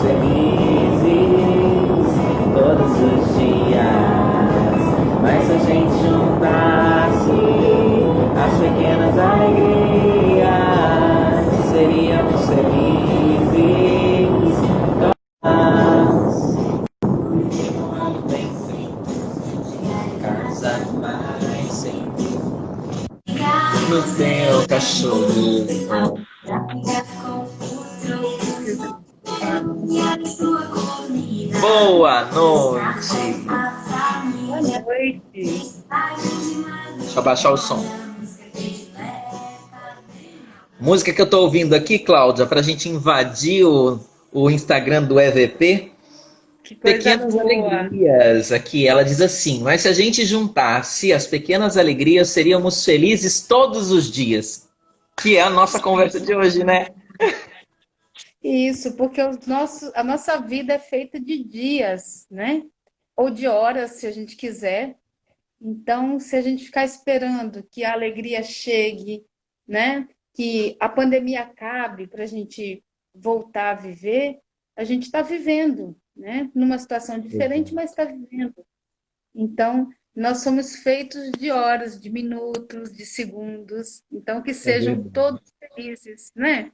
felizes todos os dias. Mas se a gente juntasse as pequenas alegrias, seríamos felizes. Um ano bem feito, casa mais sempre. No seu cachorro. Boa noite. Boa noite. Deixa eu abaixar o som. Música que eu tô ouvindo aqui, Cláudia, pra gente invadir o Instagram do EVP. Que coisa Pequenas boa. alegrias. Aqui ela diz assim: mas se a gente juntasse as pequenas alegrias, seríamos felizes todos os dias. Que é a nossa conversa de hoje, né? Isso, porque a nossa vida é feita de dias, né? Ou de horas, se a gente quiser. Então, se a gente ficar esperando que a alegria chegue, né? Que a pandemia acabe para a gente voltar a viver, a gente está vivendo, né? Numa situação diferente, mas está vivendo. Então, nós somos feitos de horas, de minutos, de segundos. Então, que É sejam verdade. todos felizes, né?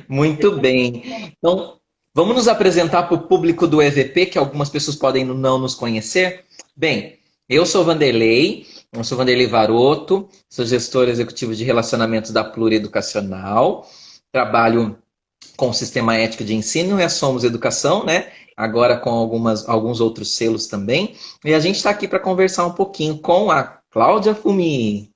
Muito bem. Então, vamos nos apresentar para o público do EVP, que algumas pessoas podem não nos conhecer. Bem, eu sou Vanderlei Varoto, sou gestor executivo de relacionamentos da Plurieducacional, trabalho com o sistema ético de ensino e a Somos Educação, né? Agora com alguns outros selos também. E a gente está aqui para conversar um pouquinho com a Cláudia Fumi.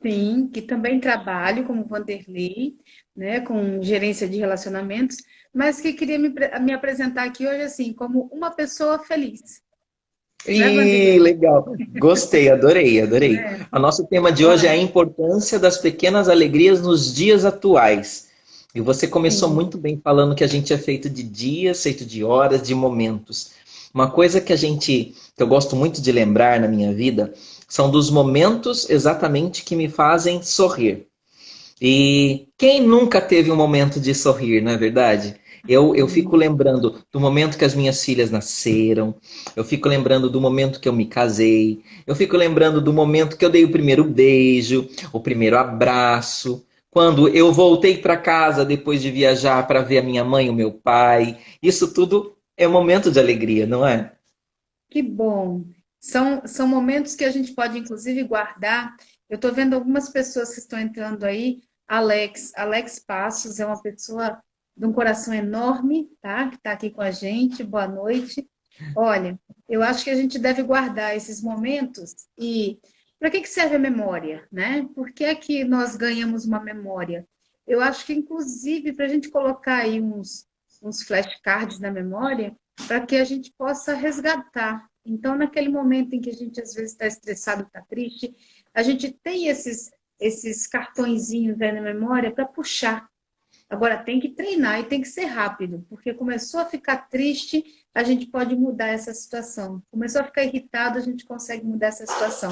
Sim, que também trabalho como Vanderlei, né, com gerência de relacionamentos, mas que queria me apresentar aqui hoje assim, como uma pessoa feliz, né, Ih, Vanderlei? legal. Gostei, adorei, adorei. É, O nosso tema de hoje é a olha, importância das pequenas alegrias nos dias atuais. E você começou sim, muito bem falando que a gente é feito de dias, feito de horas, de momentos. Uma coisa que eu gosto muito de lembrar na minha vida, são dos momentos exatamente que me fazem sorrir. E quem nunca teve um momento de sorrir, não é verdade? Eu fico sim. lembrando do momento que as minhas filhas nasceram, eu fico lembrando do momento que eu me casei, eu fico lembrando do momento que eu dei o primeiro beijo, o primeiro abraço, quando eu voltei para casa depois de viajar para ver a minha mãe e o meu pai. Isso tudo é um momento de alegria, não é? Que bom. São momentos que a gente pode, inclusive, guardar. Eu estou vendo algumas pessoas que estão entrando aí. Alex Passos é uma pessoa de um coração enorme, tá? Que está aqui com a gente. Boa noite. Olha, eu acho que a gente deve guardar esses momentos e para que serve a memória, né? Por que é que nós ganhamos uma memória? Eu acho que, inclusive, para a gente colocar aí uns flashcards na memória, para que a gente possa resgatar. Então, naquele momento em que a gente às vezes está estressado, está triste, a gente tem esses cartõezinhos aí na memória para puxar. Agora, tem que treinar e tem que ser rápido, porque começou a ficar triste, a gente pode mudar essa situação. Começou a ficar irritado, a gente consegue mudar essa situação.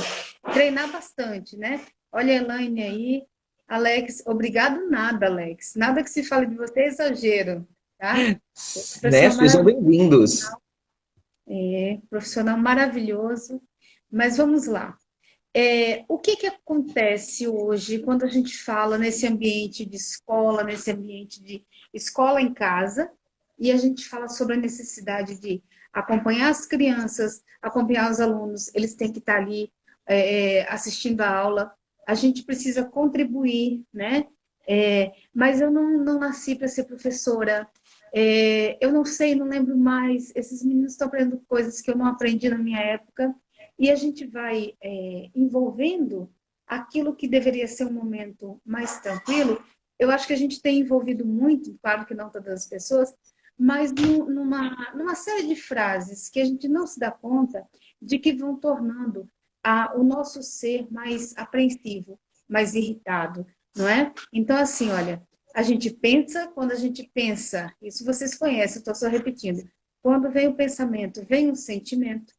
Treinar bastante, né? Olha a Elaine aí. Alex, obrigado nada, Alex. Nada que se fale de você é exagero, tá? Né? Pessoa Sejam maravilhosa. bem-vindos. Profissional maravilhoso. Mas vamos lá. O que que acontece hoje quando a gente fala nesse ambiente de escola, nesse ambiente de escola em casa, e a gente fala sobre a necessidade de acompanhar as crianças, acompanhar os alunos, eles têm que estar ali assistindo a aula, a gente precisa contribuir, né? Mas eu não nasci para ser professora, eu não sei, não lembro mais, esses meninos estão aprendendo coisas que eu não aprendi na minha época, e a gente vai envolvendo aquilo que deveria ser um momento mais tranquilo. Eu acho que a gente tem envolvido muito, claro que não todas as pessoas, mas numa série de frases que a gente não se dá conta de que vão tornando o nosso ser mais apreensivo, mais irritado, não é? Então, assim, olha, a gente pensa, quando a gente pensa, isso vocês conhecem, estou só repetindo, quando vem o pensamento, vem o sentimento,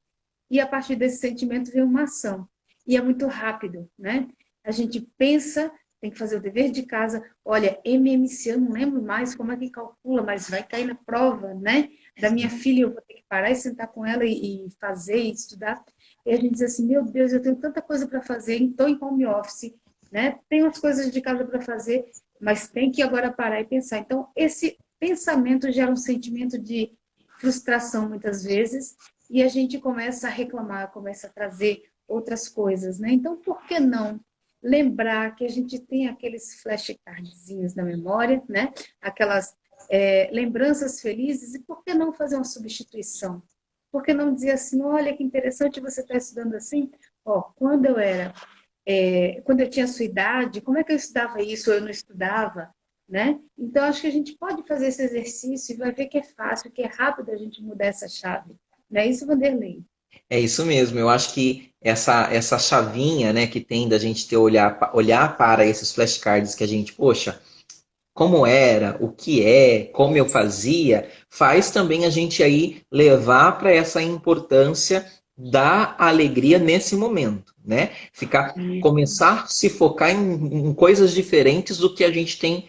e a partir desse sentimento vem uma ação. E é muito rápido, né? A gente pensa, tem que fazer o dever de casa. Olha, MMC, eu não lembro mais como é que calcula, mas vai cair na prova, né? Da minha filha, eu vou ter que parar e sentar com ela e fazer e estudar. E a gente diz assim, meu Deus, eu tenho tanta coisa para fazer, estou em home office, né? Tenho as coisas de casa para fazer, mas tem que agora parar e pensar. Então, esse pensamento gera um sentimento de frustração muitas vezes, e a gente começa a reclamar, começa a trazer outras coisas, né? Então, por que não lembrar que a gente tem aqueles flashcardzinhos na memória, né? Aquelas lembranças felizes, e por que não fazer uma substituição? Por que não dizer assim, olha que interessante você estar estudando assim? Ó, quando eu tinha a sua idade, como é que eu estudava isso ou eu não estudava? Né? Então, acho que a gente pode fazer esse exercício e vai ver que é fácil, que é rápido a gente mudar essa chave. Não é isso, Vanderlei? É isso mesmo. Eu acho que essa chavinha, né, que tem da gente ter olhar para esses flashcards que a gente, poxa, como era, o que é, como eu fazia, faz também a gente aí levar para essa importância da alegria nesse momento, né? Começar a se focar em coisas diferentes do que a gente tem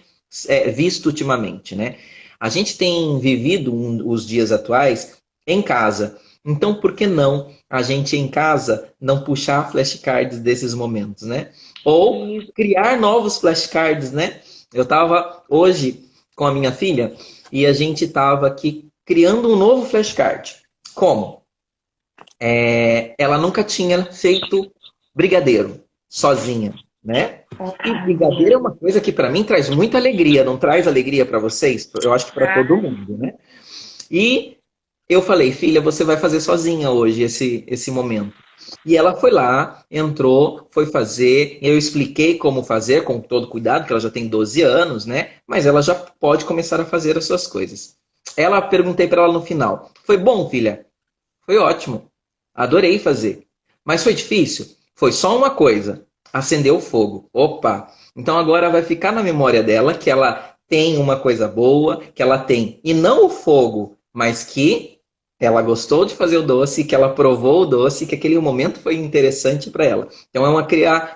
visto ultimamente, né? A gente tem vivido os dias atuais em casa. Então, por que não a gente em casa não puxar flashcards desses momentos, né? Ou criar novos flashcards, né? Eu estava hoje com a minha filha e a gente estava aqui criando um novo flashcard. Como? Ela nunca tinha feito brigadeiro sozinha, né? E brigadeiro é uma coisa que para mim traz muita alegria, não traz alegria para vocês? Eu acho que para todo mundo, né? E eu falei, filha, você vai fazer sozinha hoje esse momento. E ela foi lá, entrou, foi fazer. Eu expliquei como fazer, com todo cuidado, que ela já tem 12 anos, né? Mas ela já pode começar a fazer as suas coisas. Perguntei para ela no final: foi bom, filha? Foi ótimo. Adorei fazer. Mas foi difícil? Foi só uma coisa: acender o fogo. Opa! Então agora vai ficar na memória dela que ela tem uma coisa boa, que ela tem, e não o fogo, mas que ela gostou de fazer o doce, que ela provou o doce, que aquele momento foi interessante para ela. Então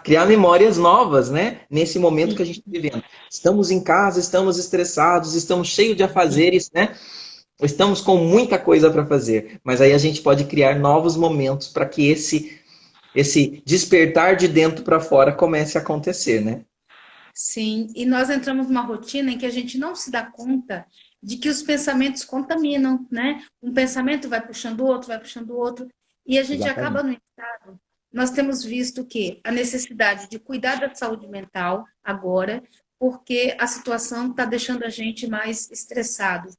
criar memórias novas, né? Nesse momento que a gente está vivendo. Estamos em casa, estamos estressados, estamos cheios de afazeres, né? Estamos com muita coisa para fazer, mas aí a gente pode criar novos momentos para que esse despertar de dentro para fora comece a acontecer, né? Sim, e nós entramos numa rotina em que a gente não se dá conta de que os pensamentos contaminam, né? Um pensamento vai puxando o outro, vai puxando o outro, e a gente acaba Exatamente. no estado. Nós temos visto que a necessidade de cuidar da saúde mental agora, porque a situação está deixando a gente mais estressado.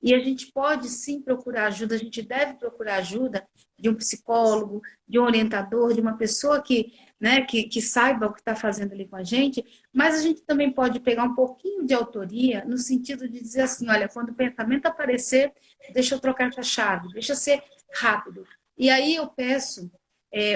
E a gente pode sim procurar ajuda, a gente deve procurar ajuda de um psicólogo, de um orientador, de uma pessoa que, né, que saiba o que está fazendo ali com a gente, mas a gente também pode pegar um pouquinho de autoria no sentido de dizer assim, olha, quando o pensamento aparecer, deixa eu trocar essa chave, deixa eu ser rápido. E aí eu peço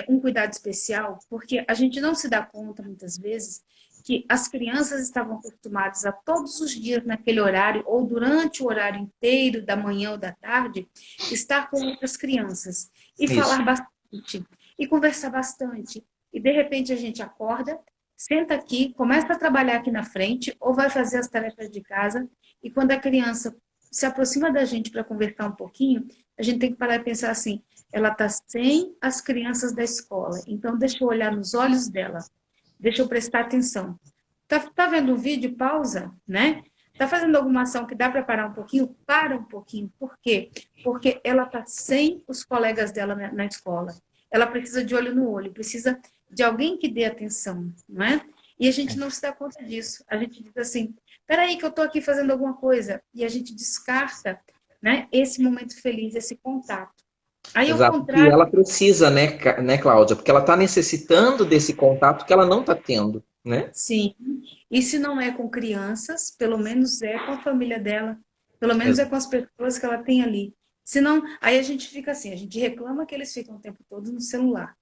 um cuidado especial, porque a gente não se dá conta, muitas vezes, que as crianças estavam acostumadas a todos os dias naquele horário, ou durante o horário inteiro, da manhã ou da tarde, estar com outras crianças e Isso. falar bastante, e conversar bastante. E de repente a gente acorda, senta aqui, começa a trabalhar aqui na frente, ou vai fazer as tarefas de casa, e quando a criança se aproxima da gente para conversar um pouquinho, a gente tem que parar e pensar assim, ela está sem as crianças da escola, então deixa eu olhar nos olhos dela, deixa eu prestar atenção. Tá vendo um vídeo? Pausa, né? Tá fazendo alguma ação que dá para parar um pouquinho? Para um pouquinho. Por quê? Porque ela tá sem os colegas dela na escola. Ela precisa de olho no olho, precisa de alguém que dê atenção, não é? E a gente não se dá conta disso. A gente diz assim, peraí que eu tô aqui fazendo alguma coisa. E a gente descarta, né, esse momento feliz, esse contato. Aí, ao Exato. E contrário, ela precisa, né, Cláudia? Porque ela está necessitando desse contato que ela não está tendo, né? sim. E se não é com crianças, pelo menos é com a família dela, pelo menos é Exato. com as pessoas que ela tem ali. Senão, aí a gente fica assim, a gente reclama que eles ficam o tempo todo no celular.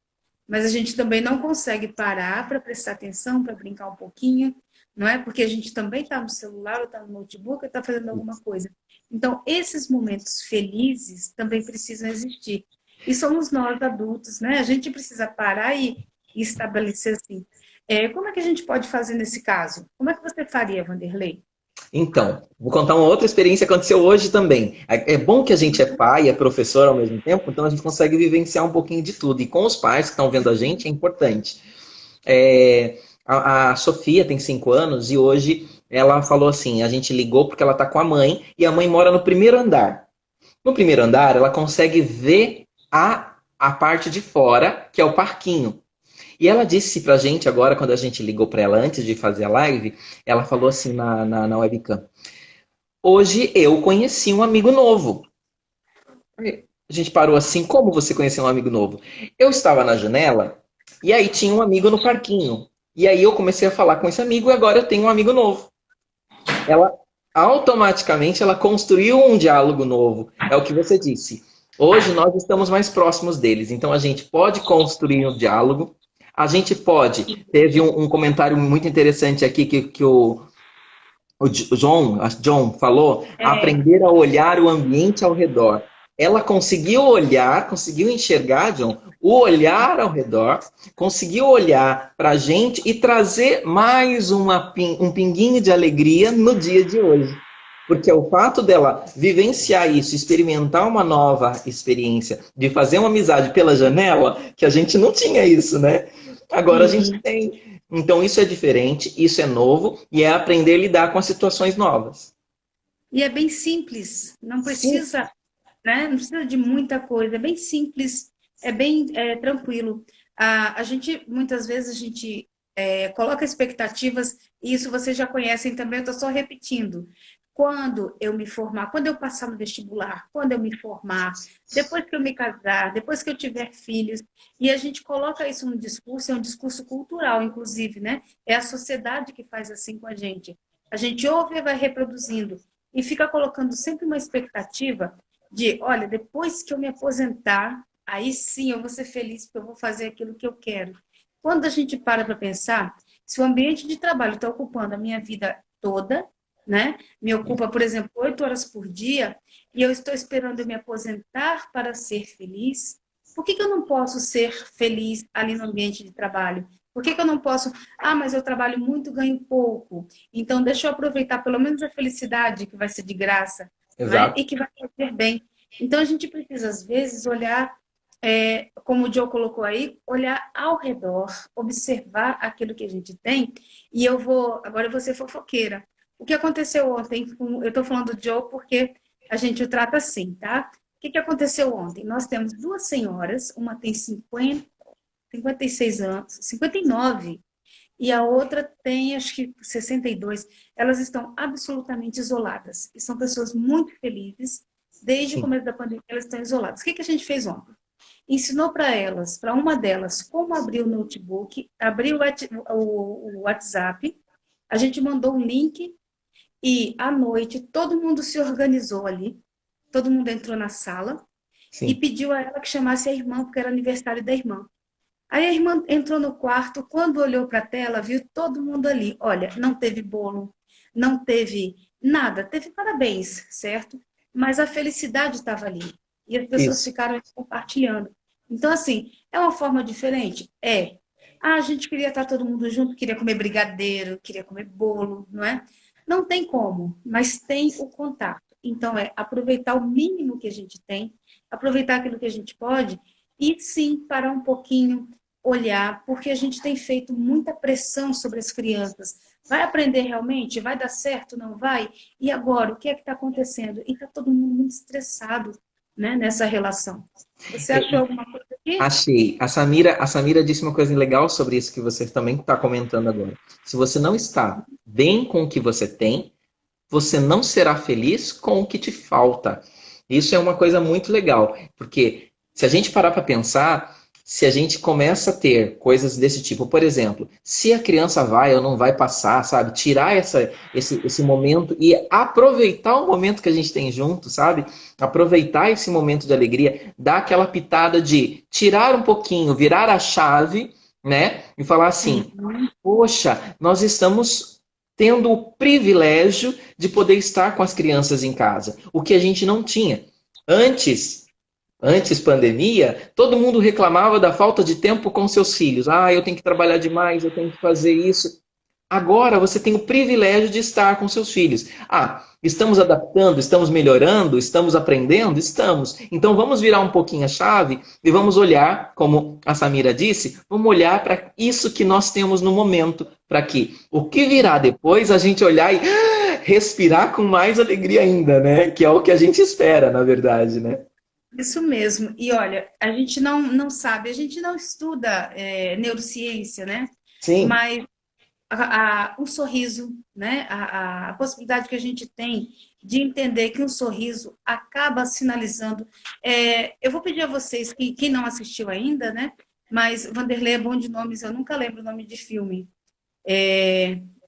Mas a gente também não consegue parar para prestar atenção, para brincar um pouquinho, não é? Porque a gente também está no celular, ou está no notebook, ou está fazendo alguma coisa. Então, esses momentos felizes também precisam existir. E somos nós, adultos, né? A gente precisa parar e estabelecer assim. Como é que a gente pode fazer nesse caso? Como é que você faria, Vanderlei? Então, vou contar uma outra experiência que aconteceu hoje também. É bom que a gente é pai e é professor ao mesmo tempo, então a gente consegue vivenciar um pouquinho de tudo. E com os pais que estão vendo a gente é importante. A Sofia tem 5 anos e hoje ela falou assim: a gente ligou porque ela está com a mãe e a mãe mora no primeiro andar. No primeiro andar, ela consegue ver a parte de fora, que é o parquinho. E ela disse pra gente agora, quando a gente ligou pra ela antes de fazer a live, ela falou assim na webcam: hoje eu conheci um amigo novo. A gente parou assim: como você conheceu um amigo novo? Eu estava na janela e aí tinha um amigo no parquinho. E aí eu comecei a falar com esse amigo e agora eu tenho um amigo novo. Ela automaticamente ela construiu um diálogo novo. É o que você disse. Hoje nós estamos mais próximos deles, então a gente pode construir um diálogo. A gente pode. Teve um comentário muito interessante aqui que o John falou, É, aprender a olhar o ambiente ao redor. Ela conseguiu olhar, conseguiu enxergar, John, o olhar ao redor, conseguiu olhar para a gente e trazer mais um pinguinho de alegria no dia de hoje. Porque o fato dela vivenciar isso, experimentar uma nova experiência, de fazer uma amizade pela janela, que a gente não tinha isso, né? Agora a gente sim. tem. Então isso é diferente, isso é novo e é aprender a lidar com as situações novas. E é bem simples, não Sim, precisa, né? Não precisa de muita coisa, é bem simples, é bem tranquilo. A gente, muitas vezes, a gente coloca expectativas, e isso vocês já conhecem também, eu estou só repetindo. Quando eu me formar, quando eu passar no vestibular, quando eu me formar, depois que eu me casar, depois que eu tiver filhos, e a gente coloca isso no discurso, é um discurso cultural, inclusive, né? É a sociedade que faz assim com a gente. A gente ouve e vai reproduzindo e fica colocando sempre uma expectativa de, olha, depois que eu me aposentar, aí sim eu vou ser feliz porque eu vou fazer aquilo que eu quero. Quando a gente para pensar, se o ambiente de trabalho está ocupando a minha vida toda, né? Me ocupa, por exemplo, 8 horas por dia, e eu estou esperando eu me aposentar para ser feliz, por que eu não posso ser feliz ali no ambiente de trabalho? Por que eu não posso? Ah, mas eu trabalho muito, ganho pouco. Então, deixa eu aproveitar pelo menos a felicidade, que vai ser de graça, não é? exato. E que vai fazer bem. Então, a gente precisa, às vezes, olhar, como o Joe colocou aí, olhar ao redor, observar aquilo que a gente tem. E agora eu vou ser fofoqueira. O que aconteceu ontem, eu estou falando do Joe porque a gente o trata assim, tá? O que aconteceu ontem? Nós temos duas senhoras, uma tem 56 anos, 59, e a outra tem, acho que 62. Elas estão absolutamente isoladas. E são pessoas muito felizes. Desde o Sim. começo da pandemia, elas estão isoladas. O que a gente fez ontem? Ensinou para elas, para uma delas, como abrir o notebook, abrir o WhatsApp. A gente mandou um link e, à noite, todo mundo se organizou ali. Todo mundo entrou na sala e Sim. pediu a ela que chamasse a irmã, porque era aniversário da irmã. Aí a irmã entrou no quarto, quando olhou para a tela, viu todo mundo ali. Olha, não teve bolo, não teve nada, teve parabéns, certo? Mas a felicidade estava ali. E as pessoas Isso. ficaram compartilhando. Então, assim, é uma forma diferente? É. Ah, a gente queria estar todo mundo junto, queria comer brigadeiro, queria comer bolo, não é? Não tem como, mas tem o contato. Então, é aproveitar o mínimo que a gente tem, aproveitar aquilo que a gente pode e sim parar um pouquinho, olhar, porque a gente tem feito muita pressão sobre as crianças. Vai aprender realmente? Vai dar certo? Não vai? E agora, o que é que está acontecendo? E está todo mundo muito estressado, né, nessa relação. Você achou alguma coisa aqui? Achei. A Samira disse uma coisa legal sobre isso que você também está comentando agora. Se você não está bem com o que você tem, você não será feliz com o que te falta. Isso é uma coisa muito legal, porque se a gente parar para pensar, se a gente começa a ter coisas desse tipo, por exemplo, se a criança vai ou não vai passar, sabe? Tirar esse momento e aproveitar o momento que a gente tem junto, sabe? Aproveitar esse momento de alegria, dar aquela pitada de tirar um pouquinho, virar a chave, né? E falar assim: Uhum. poxa, nós estamos tendo o privilégio de poder estar com as crianças em casa, o que a gente não tinha. Antes, Antes pandemia, todo mundo reclamava da falta de tempo com seus filhos. Ah, eu tenho que trabalhar demais, eu tenho que fazer isso. Agora você tem o privilégio de estar com seus filhos. Ah, estamos adaptando, estamos melhorando, estamos aprendendo? Estamos. Então vamos virar um pouquinho a chave e vamos olhar, como a Samira disse, vamos olhar para isso que nós temos no momento, para que o que virá depois a gente olhar e respirar com mais alegria ainda, né? Que é o que a gente espera, na verdade, né? Isso mesmo. E olha, a gente não sabe, a gente não estuda neurociência, né? Sim. Mas o sorriso, né? A possibilidade que a gente tem de entender que um sorriso acaba sinalizando. Eu vou pedir a vocês, que quem não assistiu ainda, né? Mas Vanderlei é bom de nomes, eu nunca lembro o nome de filme.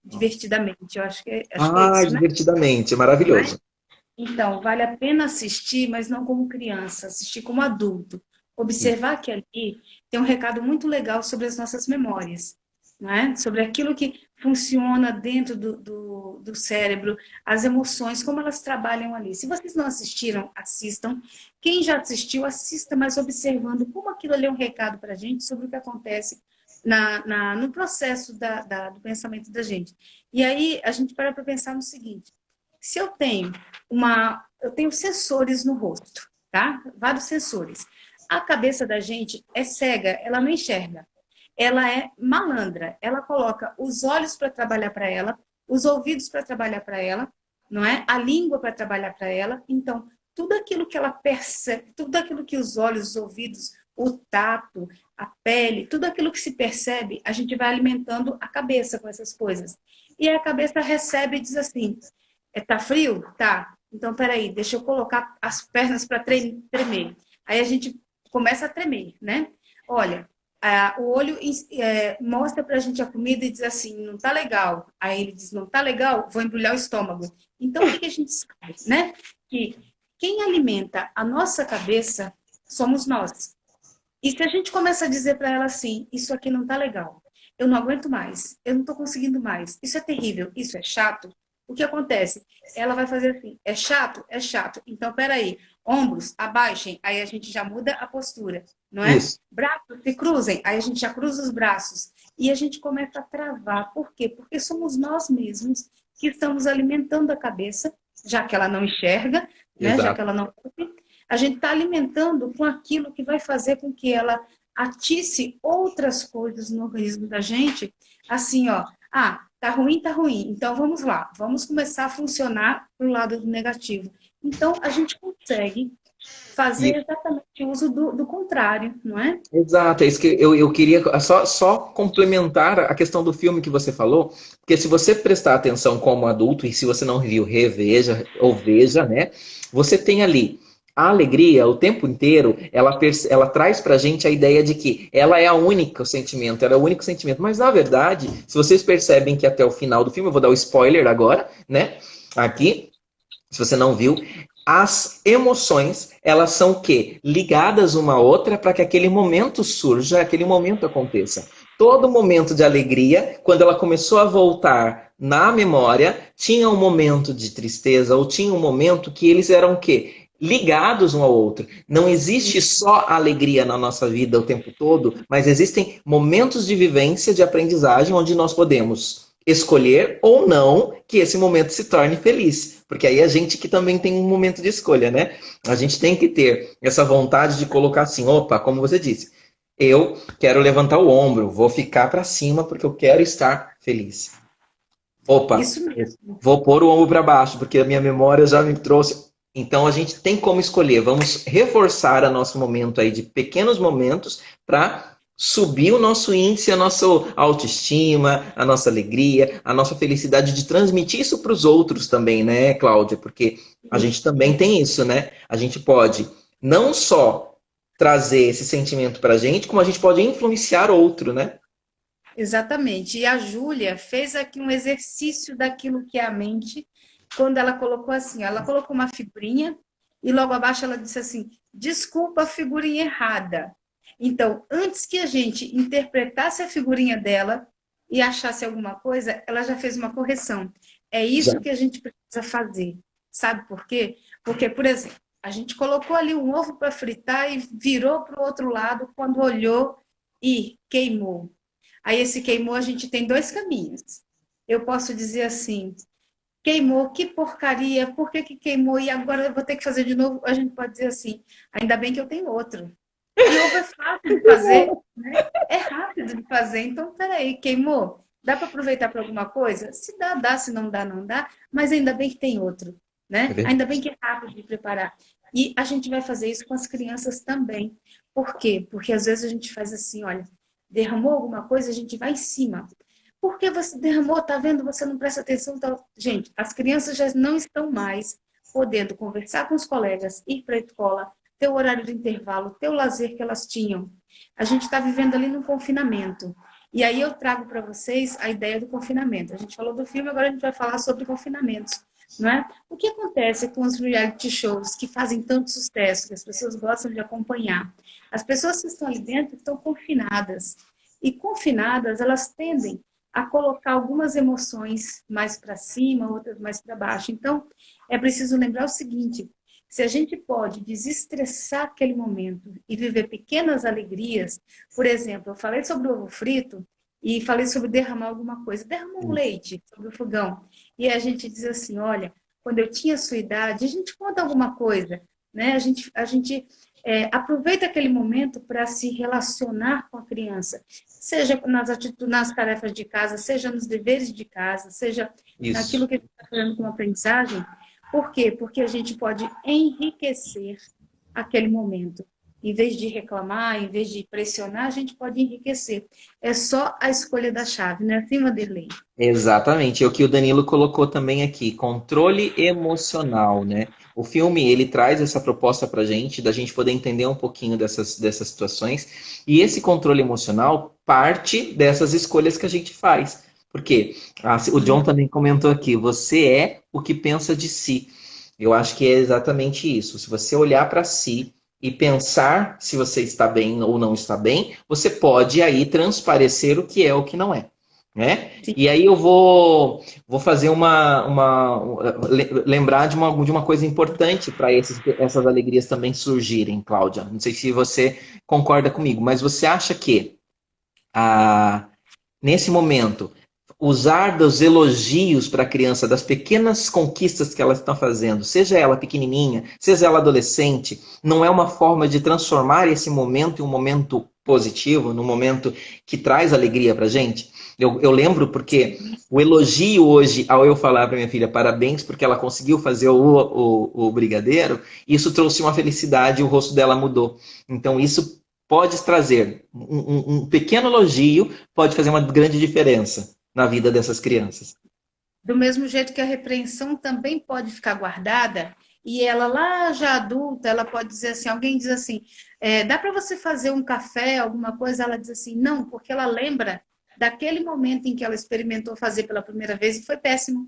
Divertidamente, eu acho que é Ah, isso, né? divertidamente, maravilhoso. Então, vale a pena assistir, mas não como criança, assistir como adulto. Observar que ali tem um recado muito legal sobre as nossas memórias, né? Sobre aquilo que funciona dentro do cérebro, as emoções, como elas trabalham ali. Se vocês não assistiram, assistam. Quem já assistiu, assista, mas observando como aquilo ali é um recado para a gente sobre o que acontece no processo do pensamento da gente. E aí a gente para pensar no seguinte: se eu tenho sensores no rosto, tá? Vários sensores. A cabeça da gente é cega, ela não enxerga. Ela é malandra. Ela coloca os olhos para trabalhar para ela, os ouvidos para trabalhar para ela, não é? A língua para trabalhar para ela. Então, tudo aquilo que ela percebe, tudo aquilo que os olhos, os ouvidos, o tato, a pele, tudo aquilo que se percebe, a gente vai alimentando a cabeça com essas coisas. E a cabeça recebe e diz assim: tá frio? Tá. Então, peraí, deixa eu colocar as pernas para tremer. Aí a gente começa a tremer, né? Olha, o olho mostra para a gente a comida e diz assim, não tá legal. Aí ele diz, não tá legal, vou embrulhar o estômago. Então, o que a gente sabe, né? Que quem alimenta a nossa cabeça somos nós. E se a gente começa a dizer para ela assim, isso aqui não tá legal, eu não aguento mais, eu não estou conseguindo mais, isso é terrível, isso é chato, o que acontece? Ela vai fazer assim, é chato? É chato. Então, peraí, ombros, abaixem, aí a gente já muda a postura, não é? Isso. Braços se cruzem, aí a gente já cruza os braços. E a gente começa a travar. Por quê? Porque somos nós mesmos que estamos alimentando a cabeça, já que ela não enxerga, né? Já que Exato. ela não ouve, a gente está alimentando com aquilo que vai fazer com que ela atisse outras coisas no organismo da gente, assim, ó, tá ruim, tá ruim. Então vamos lá, vamos começar a funcionar pro lado do negativo. Então a gente consegue fazer exatamente o uso do contrário, não é? Exato, é isso que eu queria só complementar a questão do filme que você falou, porque se você prestar atenção como adulto, e se você não viu, reveja ou veja, né? Você tem ali a alegria o tempo inteiro, ela traz pra gente a ideia de que ela é a única sentimento, ela é o único sentimento. Mas na verdade, se vocês percebem que até o final do filme, eu vou dar o spoiler agora, né? Aqui, se você não viu, as emoções, elas são o quê? Ligadas uma à outra para que aquele momento surja, aquele momento aconteça. Todo momento de alegria, quando ela começou a voltar na memória, tinha um momento de tristeza ou tinha um momento que eles eram o quê? Ligados um ao outro. Não existe só alegria na nossa vida o tempo todo, mas existem momentos de vivência, de aprendizagem, onde nós podemos escolher ou não que esse momento se torne feliz. Porque aí a gente que também tem um momento de escolha, né? A gente tem que ter essa vontade de colocar assim, opa, como você disse, eu quero levantar o ombro, vou ficar para cima porque eu quero estar feliz. Opa, Isso mesmo. vou pôr o ombro para baixo porque a minha memória já me trouxe. Então a gente tem como escolher. Vamos reforçar o nosso momento aí de pequenos momentos para subir o nosso índice, a nossa autoestima, a nossa alegria, a nossa felicidade de transmitir isso para os outros também, né, Cláudia? Porque a gente também tem isso, né? A gente pode não só trazer esse sentimento para a gente, como a gente pode influenciar outro, né? Exatamente. E a Júlia fez aqui um exercício daquilo que é a mente, quando ela colocou assim, ela colocou uma figurinha e logo abaixo ela disse assim: desculpa a figurinha errada. Então, antes que a gente interpretasse a figurinha dela e achasse alguma coisa, ela já fez uma correção. É Já. isso que a gente precisa fazer. Sabe por quê? Porque, por exemplo, A gente colocou ali um ovo para fritar e virou para o outro lado quando olhou e queimou. Aí esse queimou, a gente tem dois caminhos. Eu posso dizer assim, queimou, que porcaria, por que que queimou e agora eu vou ter que fazer de novo? A gente pode dizer assim, ainda bem que eu tenho outro. E ovo é fácil de fazer, né? É rápido de fazer. Então, peraí, queimou? Dá para aproveitar para alguma coisa? Se dá, dá. Se não dá, não dá. Mas ainda bem que tem outro, É né? verdade. Ainda bem que é rápido de preparar. E a gente vai fazer isso com as crianças também. Por quê? Porque às vezes a gente faz assim, olha, derramou alguma coisa, a gente vai em cima. Por que você derramou? Tá vendo? Você não presta atenção. Tá... Gente, as crianças já não estão mais podendo conversar com os colegas, ir para a escola, ter o horário de intervalo, ter o lazer que elas tinham. A gente está vivendo ali num confinamento. E aí eu trago para vocês a ideia do confinamento. A gente falou do filme, agora a gente vai falar sobre confinamentos, não é? O que acontece com os reality shows que fazem tanto sucesso, que as pessoas gostam de acompanhar? As pessoas que estão ali dentro estão confinadas. E confinadas, elas tendem a colocar algumas emoções mais para cima, outras mais para baixo. Então, é preciso lembrar o seguinte: se a gente pode desestressar aquele momento e viver pequenas alegrias, por exemplo, eu falei sobre o ovo frito e falei sobre derramar alguma coisa, derramar um leite sobre o fogão. E a gente diz assim, olha, quando eu tinha a sua idade, a gente conta alguma coisa, né? A gente aproveita aquele momento para se relacionar com a criança, seja nas tarefas de casa, seja nos deveres de casa, seja Isso. naquilo que a gente está fazendo como aprendizagem. Por quê? Porque a gente pode enriquecer aquele momento. Em vez de reclamar, em vez de pressionar, a gente pode enriquecer. É só a escolha da chave, né? Assim, Vanderlei? Exatamente, é o que o Danilo colocou também aqui, controle emocional, né? O filme, ele traz essa proposta pra gente, da gente poder entender um pouquinho dessas situações, e esse controle emocional parte dessas escolhas que a gente faz. Por quê? O John também comentou aqui, você é o que pensa de si. Eu acho que é exatamente isso. Se você olhar para si e pensar se você está bem ou não está bem, você pode aí transparecer o que é o que não é, né? Sim. E aí eu vou fazer lembrar de uma coisa importante para essas alegrias também surgirem, Cláudia. Não sei se você concorda comigo, mas você acha que ah, nesse momento usar dos elogios para a criança, das pequenas conquistas que ela está fazendo, seja ela pequenininha, seja ela adolescente, não é uma forma de transformar esse momento em um momento positivo, num momento que traz alegria para gente? Eu lembro porque o elogio hoje, ao eu falar para minha filha parabéns porque ela conseguiu fazer o brigadeiro, isso trouxe uma felicidade e o rosto dela mudou. Então isso pode trazer um pequeno elogio, pode fazer uma grande diferença na vida dessas crianças. Do mesmo jeito que a repreensão também pode ficar guardada, e ela lá já adulta, ela pode dizer assim, alguém diz assim, dá para você fazer um café, alguma coisa? Ela diz assim, não, porque ela lembra daquele momento em que ela experimentou fazer pela primeira vez e foi péssimo.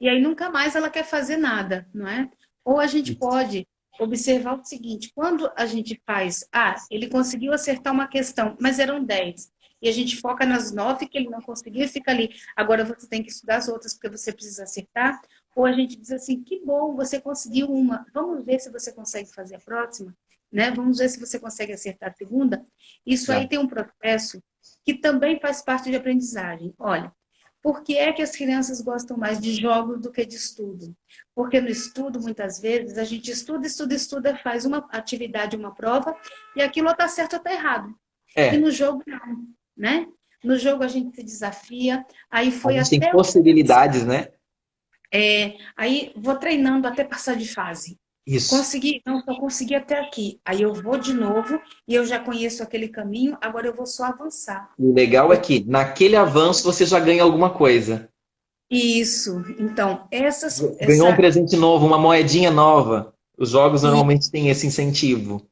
E aí nunca mais ela quer fazer nada, não é? Ou a gente pode observar o seguinte, quando a gente faz, ele conseguiu acertar uma questão, mas eram 10, e a gente foca nas 9 que ele não conseguiu e fica ali, agora você tem que estudar as outras porque você precisa acertar, ou a gente diz assim, que bom, você conseguiu uma, vamos ver se você consegue fazer a próxima, né? Vamos ver se você consegue acertar a segunda. Isso aí Tá. tem um processo que também faz parte de aprendizagem. Olha, por que é que as crianças gostam mais de jogos do que de estudo? Porque no estudo, muitas vezes, a gente estuda, estuda, estuda, faz uma atividade, uma prova, e aquilo está certo ou está errado. E É, no jogo, não, né? No jogo a gente se desafia, aí a foi gente tem até o... possibilidades, né? Aí vou treinando até passar de fase. Isso. Consegui, não, só consegui até aqui. Aí eu vou de novo e eu já conheço aquele caminho, agora eu vou só avançar. O legal é que naquele avanço você já ganha alguma coisa. Isso. Então, Ganhou um essa presente novo, uma moedinha nova. Os jogos e normalmente têm esse incentivo.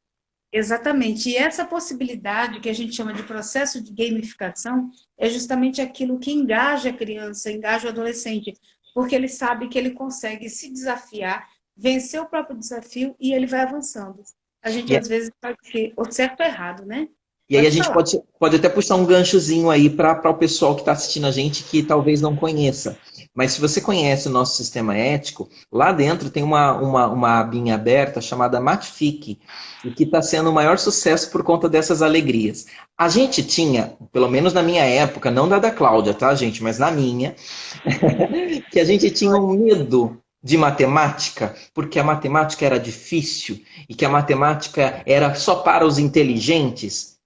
exatamente. E essa possibilidade que a gente chama de processo de gamificação é justamente aquilo que engaja a criança, engaja o adolescente, porque ele sabe que ele consegue se desafiar, vencer o próprio desafio e ele vai avançando. A gente E às vezes faz o quê? O certo ou errado, né? E aí a Pode gente falar. pode até puxar um ganchozinho aí para o pessoal que está assistindo a gente que talvez não conheça. Mas se você conhece o nosso sistema ético, lá dentro tem uma abinha aberta chamada Matifique, e que está sendo o maior sucesso por conta dessas alegrias. A gente tinha, pelo menos na minha época, não da Cláudia, tá, gente? Mas na minha, que a gente tinha um medo de matemática, porque a matemática era difícil e que a matemática era só para os inteligentes.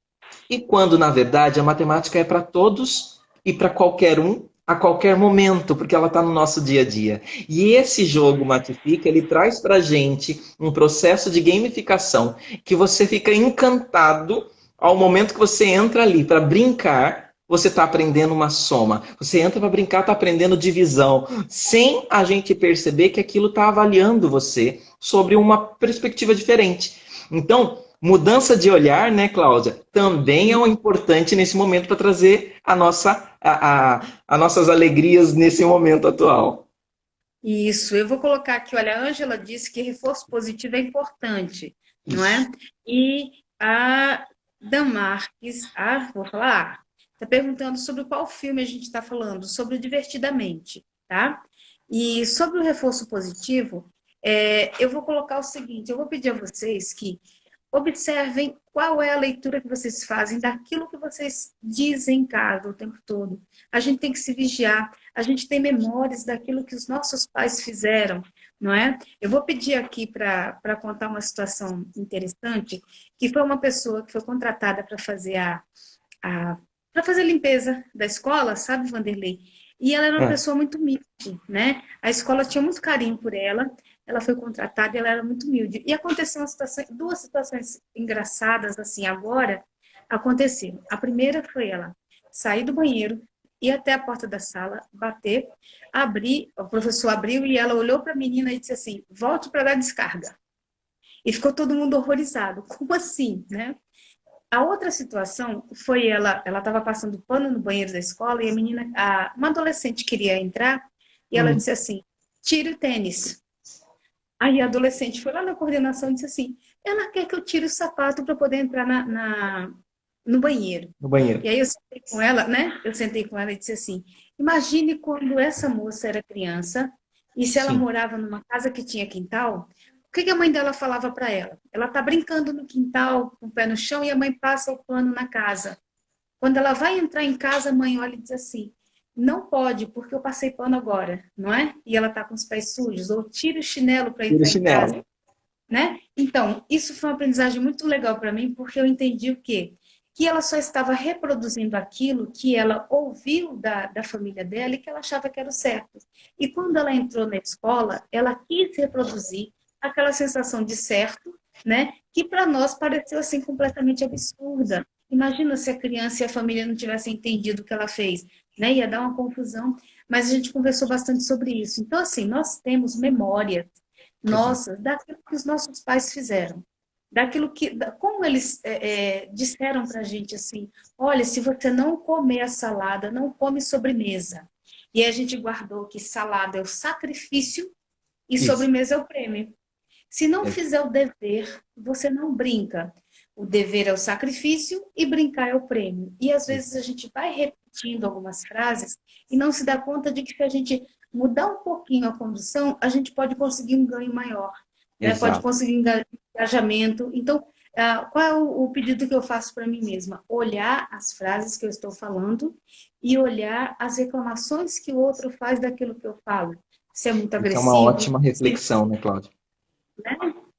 E quando, na verdade, a matemática é para todos e para qualquer um, a qualquer momento, porque ela está no nosso dia a dia. E esse jogo Matifica, ele traz para a gente um processo de gamificação que você fica encantado ao momento que você entra ali para brincar. Você está aprendendo uma soma. Você entra para brincar, está aprendendo divisão, sem a gente perceber que aquilo está avaliando você sobre uma perspectiva diferente. Então, mudança de olhar, né, Cláudia, também é um importante nesse momento para trazer as nossas alegrias nesse momento atual. Isso, eu vou colocar aqui, olha, a Ângela disse que reforço positivo é importante, não Isso. é? E a Damarques, vou falar, está perguntando sobre qual filme a gente está falando, sobre o Divertidamente, tá? E sobre o reforço positivo, eu vou colocar o seguinte, eu vou pedir a vocês que observem qual é a leitura que vocês fazem daquilo que vocês dizem em casa o tempo todo. A gente tem que se vigiar, a gente tem memórias daquilo que os nossos pais fizeram, não é? Eu vou pedir aqui para contar uma situação interessante, que foi uma pessoa que foi contratada para fazer para fazer a limpeza da escola, sabe, Vanderlei? E ela era uma Ah, pessoa muito humilde, né? A escola tinha muito carinho por ela, ela foi contratada e ela era muito humilde. E aconteceu duas situações engraçadas, assim, agora aconteceram. A primeira foi ela sair do banheiro, ir até a porta da sala, bater, abrir, o professor abriu e ela olhou para a menina e disse assim: volte para dar descarga. E ficou todo mundo horrorizado. Como assim, né? A outra situação foi ela estava passando pano no banheiro da escola e a menina, uma adolescente queria entrar e ela hum, disse assim: tire o tênis. Aí a adolescente foi lá na coordenação e disse assim: ela quer que eu tire o sapato para poder entrar no banheiro. no E banheiro. aí eu sentei com ela, né? Eu sentei com ela e disse assim: imagine quando essa moça era criança e se ela Sim. morava numa casa que tinha quintal, o que a mãe dela falava para ela? Ela tá brincando no quintal, com o pé no chão, e a mãe passa o pano na casa. Quando ela vai entrar em casa, a mãe olha e diz assim: não pode, porque eu passei pano agora, não é? E ela tá com os pés sujos, ou tira o chinelo para Tira o entrar em casa, chinelo. né? Então, isso foi uma aprendizagem muito legal para mim, porque eu entendi o quê? Que ela só estava reproduzindo aquilo que ela ouviu da família dela e que ela achava que era o certo. E quando ela entrou na escola, ela quis reproduzir aquela sensação de certo, né? Que para nós pareceu assim completamente absurda. Imagina se a criança e a família não tivessem entendido o que ela fez, né? Ia dar uma confusão. Mas a gente conversou bastante sobre isso. Então, assim, nós temos memórias Exato. nossas daquilo que os nossos pais fizeram, daquilo que, como eles disseram para a gente assim, olha, se você não comer a salada, não come sobremesa. E a gente guardou que salada é o sacrifício e Isso. sobremesa é o prêmio. Se não É, fizer o dever, você não brinca. O dever é o sacrifício e brincar é o prêmio. E às vezes a gente vai repetindo algumas frases e não se dá conta de que se a gente mudar um pouquinho a condução, a gente pode conseguir um ganho maior, né? Pode exato. conseguir engajamento. Então, qual é o pedido que eu faço para mim mesma? Olhar as frases que eu estou falando e olhar as reclamações que o outro faz daquilo que eu falo. Se é muito Isso é uma agressivo, ótima reflexão, né, Cláudia?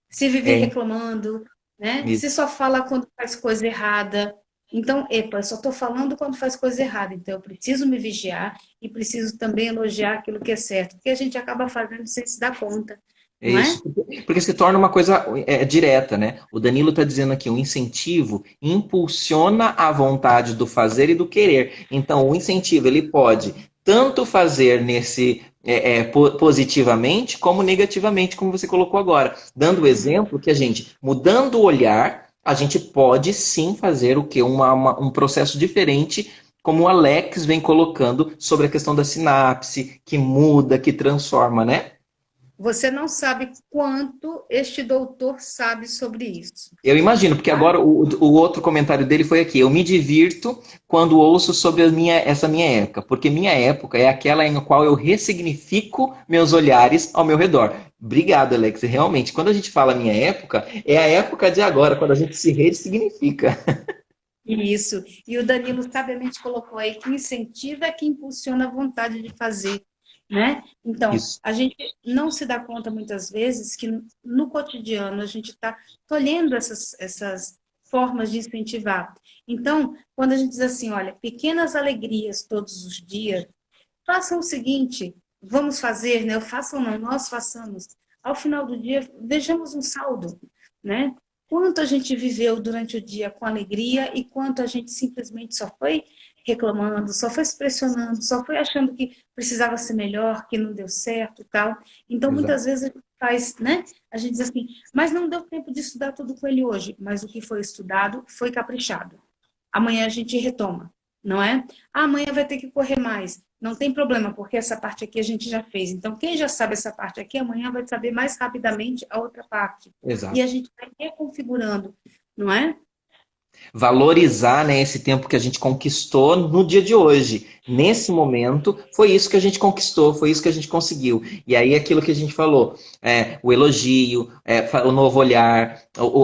se viver É, reclamando, né? Se isso. só fala quando faz coisa errada. Então, epa, eu só estou falando quando faz coisa errada. Então, eu preciso me vigiar e preciso também elogiar aquilo que é certo, porque a gente acaba fazendo sem se dar conta, É não é? isso, porque se torna uma coisa direta, né? O Danilo está dizendo aqui, o incentivo impulsiona a vontade do fazer e do querer. Então, o incentivo ele pode tanto fazer positivamente como negativamente, como você colocou agora, dando o exemplo que a gente, mudando o olhar, a gente pode sim fazer o que um processo diferente, como o Alex vem colocando sobre a questão da sinapse, que muda, que transforma, né? Você não sabe quanto este doutor sabe sobre isso, Eu imagino, porque tá? agora o outro comentário dele foi aqui. Eu me divirto quando ouço sobre essa minha época, porque minha época é aquela em qual eu ressignifico meus olhares ao meu redor. Obrigado, Alex. Realmente, quando a gente fala minha época, é a época de agora, quando a gente se ressignifica. Isso. E o Danilo sabiamente colocou aí que incentiva é que impulsiona a vontade de fazer, né? Então, Isso. a gente não se dá conta muitas vezes que no cotidiano a gente está tolhendo essas formas de incentivar. Então, quando a gente diz assim, olha, pequenas alegrias todos os dias, façam o seguinte, vamos fazer, né? Eu faço não, nós façamos. Ao final do dia, vejamos um saldo, né? Quanto a gente viveu durante o dia com alegria e quanto a gente simplesmente só foi reclamando, só foi se pressionando, só foi achando que precisava ser melhor, que não deu certo e tal. Então, Exato. muitas vezes a gente faz, né? A gente diz assim, mas não deu tempo de estudar tudo com ele hoje, mas o que foi estudado foi caprichado. Amanhã a gente retoma, não é? Ah, amanhã vai ter que correr mais. Não tem problema, porque essa parte aqui a gente já fez. Então, quem já sabe essa parte aqui, amanhã vai saber mais rapidamente a outra parte. E a Exato. gente vai reconfigurando, não é? Valorizar, né, esse tempo que a gente conquistou no dia de hoje. Nesse momento, foi isso que a gente conquistou, foi isso que a gente conseguiu. E aí, aquilo que a gente falou, o elogio, o novo olhar,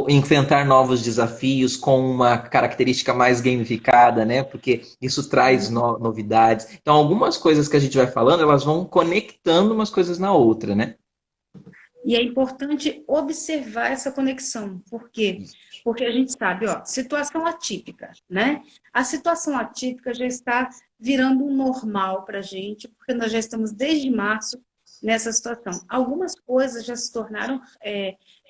enfrentar novos desafios com uma característica mais gamificada, né? Porque isso traz novidades. Então, algumas coisas que a gente vai falando, elas vão conectando umas coisas na outra, né? E é importante observar essa conexão. Por quê? Porque a gente sabe, ó, situação atípica, né? A situação atípica já está virando um normal para a gente, porque nós já estamos desde março nessa situação. Algumas coisas já se tornaram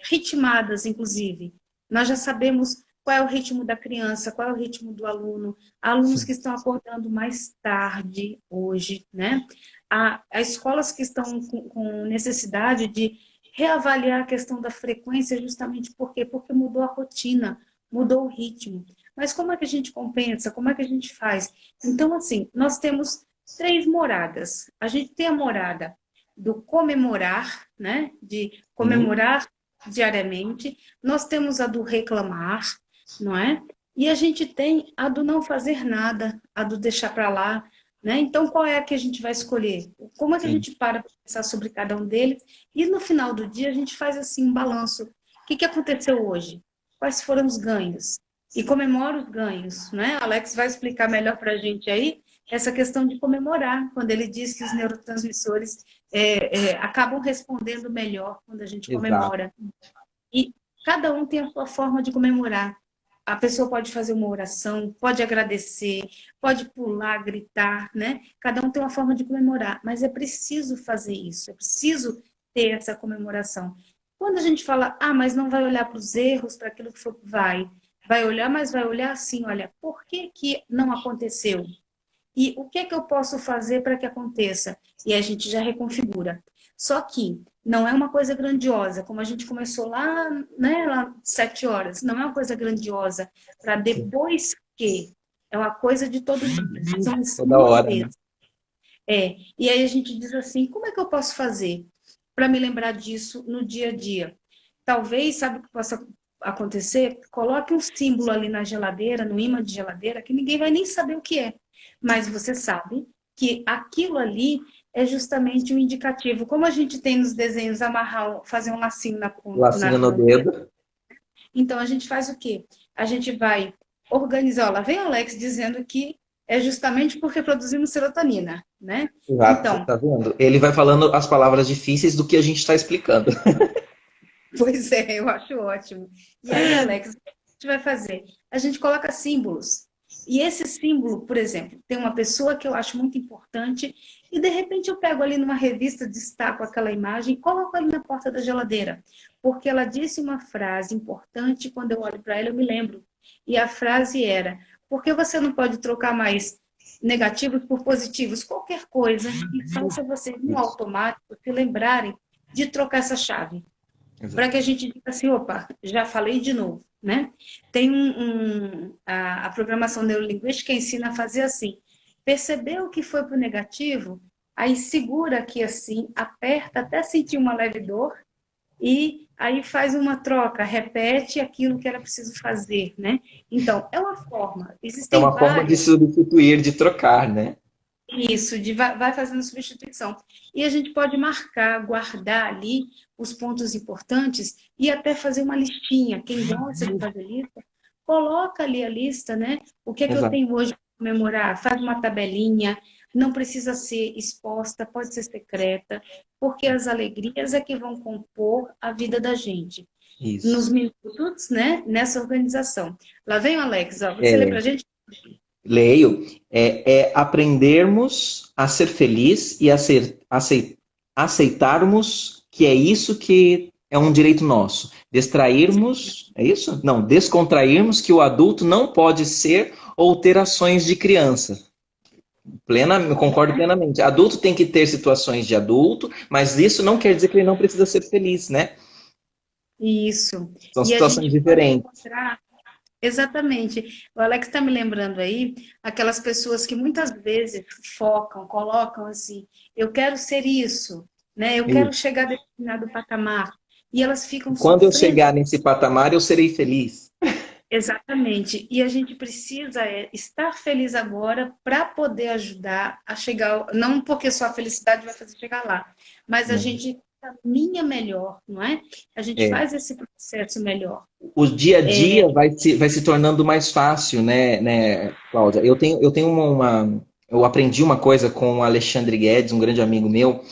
ritmadas, inclusive. Nós já sabemos qual é o ritmo da criança, qual é o ritmo do aluno. Alunos que estão acordando mais tarde hoje, né? Há escolas que estão com necessidade de reavaliar a questão da frequência justamente por quê? Porque mudou a rotina, mudou o ritmo. Mas como é que a gente compensa? Como é que a gente faz? Então, assim, nós temos três moradas. A gente tem a morada do comemorar, né? De Sim, comemorar diariamente. Nós temos a do reclamar, não é? E a gente tem a do não fazer nada, a do deixar para lá, né? Então, qual é a que a gente vai escolher? Como é que a sim. gente para pensar sobre cada um deles? E no final do dia, a gente faz assim um balanço. O que aconteceu hoje? Quais foram os ganhos? E comemora os ganhos, né? Alex vai explicar melhor para a gente aí essa questão de comemorar, quando ele diz que os neurotransmissores acabam respondendo melhor quando a gente Exato. comemora. E cada um tem a sua forma de comemorar. A pessoa pode fazer uma oração, pode agradecer, pode pular, gritar, né? Cada um tem uma forma de comemorar, mas é preciso fazer isso, é preciso ter essa comemoração. Quando a gente fala, ah, mas não vai olhar para os erros, para aquilo que foi, vai olhar, mas vai olhar assim, olha, por que que não aconteceu? E o que é que eu posso fazer para que aconteça? E a gente já reconfigura. Só que não é uma coisa grandiosa, como a gente começou lá, né, lá 7 horas, não é uma coisa grandiosa para depois que, é uma coisa de todo dia, são Toda small hora, né? wins. E aí a gente diz assim, como é que eu posso fazer para me lembrar disso no dia a dia? Talvez, sabe o que possa acontecer? Coloque um símbolo ali na geladeira, no imã de geladeira, que ninguém vai nem saber o que é. Mas você sabe que aquilo ali é justamente um indicativo. Como a gente tem nos desenhos amarrar, fazer um lacinho Lacinho no no dedo. então, a gente faz o quê? A gente vai organizar. Ó, lá vem o Alex dizendo que é justamente porque produzimos serotonina, né? Exato, Então, tá vendo? Ele vai falando as palavras difíceis do que a gente está explicando. pois é, eu acho ótimo. E aí, Alex, o que a gente vai fazer? A gente coloca símbolos. E esse símbolo, por exemplo, tem uma pessoa que eu acho muito importante e de repente eu pego ali numa revista, destaco aquela imagem e coloco ali na porta da geladeira. Porque ela disse uma frase importante, quando eu olho para ela eu me lembro. E a frase era: por que você não pode trocar mais negativos por positivos? Qualquer coisa que faça vocês no Isso, automático se lembrarem de trocar essa chave para exato. que a gente diga assim, opa, já falei de novo, né? Tem a programação neurolinguística ensina a fazer assim, percebeu que foi para o negativo, Aí segura aqui assim, aperta até sentir uma leve dor e aí faz uma troca, repete aquilo que era preciso fazer, né? Então, é uma forma. É Existem uma forma de várias. substituir, de trocar, né? Isso, vai fazendo substituição. E a gente pode marcar, guardar ali os pontos importantes e até fazer uma listinha. Quem gosta de fazer lista, coloca ali a lista, né? O que é que eu Exato. tenho hoje para comemorar? Faz uma tabelinha, não precisa ser exposta, pode ser secreta, porque as alegrias é que vão compor a vida da gente. Isso. Nos minutos, né? Nessa organização. Lá vem o Alex, ó. Você lê para É, a gente? leio. É aprendermos a ser feliz e aceitarmos que é isso que é um direito nosso. Distrairmos, é isso? Não, descontrairmos que o adulto não pode ser ou ter ações de criança. Eu concordo plenamente. Adulto tem que ter situações de adulto, mas isso não quer dizer que ele não precisa ser feliz, né? Isso. São E a situações gente pode diferentes. encontrar. Exatamente. O Alex está me lembrando aí aquelas pessoas que muitas vezes focam, colocam assim, eu quero ser isso, né? Eu quero Isso. chegar a determinado patamar. E elas ficam Quando eu sofrendo. chegar nesse patamar, eu serei feliz. Exatamente. E a gente precisa estar feliz agora para poder ajudar a chegar, não porque só a felicidade vai fazer chegar lá, mas a Não. gente caminha melhor, não é? A gente É. faz esse processo melhor. O dia a dia vai se tornando mais fácil, né, Cláudia? Eu aprendi uma coisa com o Alexandre Guedes, um grande amigo meu,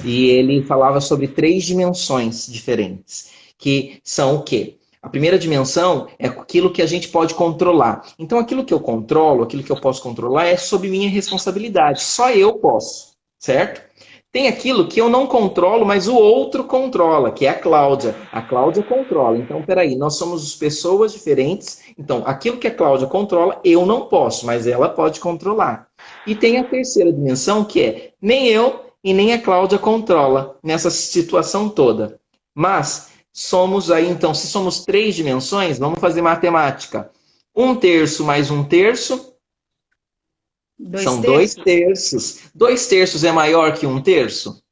e ele falava sobre três dimensões diferentes, que são o quê? A primeira dimensão é aquilo que a gente pode controlar. Então, aquilo que eu controlo, aquilo que eu posso controlar, é sob minha responsabilidade. Só eu posso, certo? Tem aquilo que eu não controlo, mas o outro controla, que é a Cláudia. A Cláudia controla. Então, peraí, nós somos pessoas diferentes. Então, aquilo que a Cláudia controla, eu não posso, mas ela pode controlar. E tem a terceira dimensão, que é nem eu e nem a Cláudia controla nessa situação toda. Mas somos aí, então, se somos três dimensões, vamos fazer matemática. Um terço mais um terço Dois são dois terços? terços. Dois terços é maior que um terço?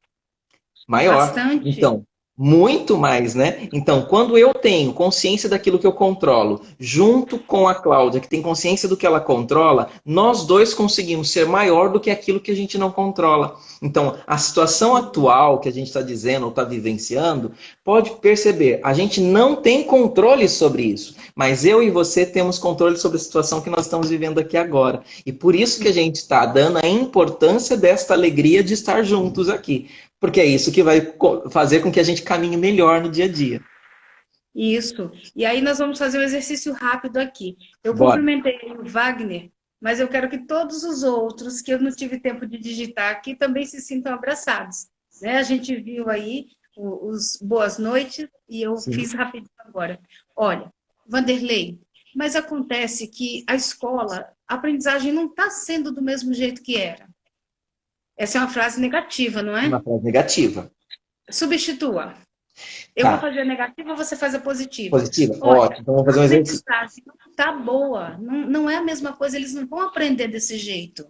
Maior. Bastante. Então, muito mais, né? Então, quando eu tenho consciência daquilo que eu controlo, junto com a Cláudia, que tem consciência do que ela controla, nós dois conseguimos ser maior do que aquilo que a gente não controla. Então, a situação atual que a gente está dizendo ou está vivenciando, pode perceber, a gente não tem controle sobre isso, mas eu e você temos controle sobre a situação que nós estamos vivendo aqui agora. E por isso que a gente está dando a importância desta alegria de estar juntos aqui. Porque é isso que vai fazer com que a gente caminhe melhor no dia a dia. Isso. E aí nós vamos fazer um exercício rápido aqui. Eu Bora. cumprimentei o Wagner, mas eu quero que todos os outros que eu não tive tempo de digitar aqui também se sintam abraçados. Né? A gente viu aí os boas noites e eu Sim. fiz rapidinho agora. Olha, Vanderlei, mas acontece que a escola, a aprendizagem não está sendo do mesmo jeito que era. Essa é uma frase negativa, não Uma é? frase negativa. Substitua. Eu vou Tá. fazer a negativa, você faz a positiva. Positiva? Olha, Ótimo. Então vamos a fazer um exercício. aprendizagem não está boa, não é a mesma coisa, eles não vão aprender desse jeito.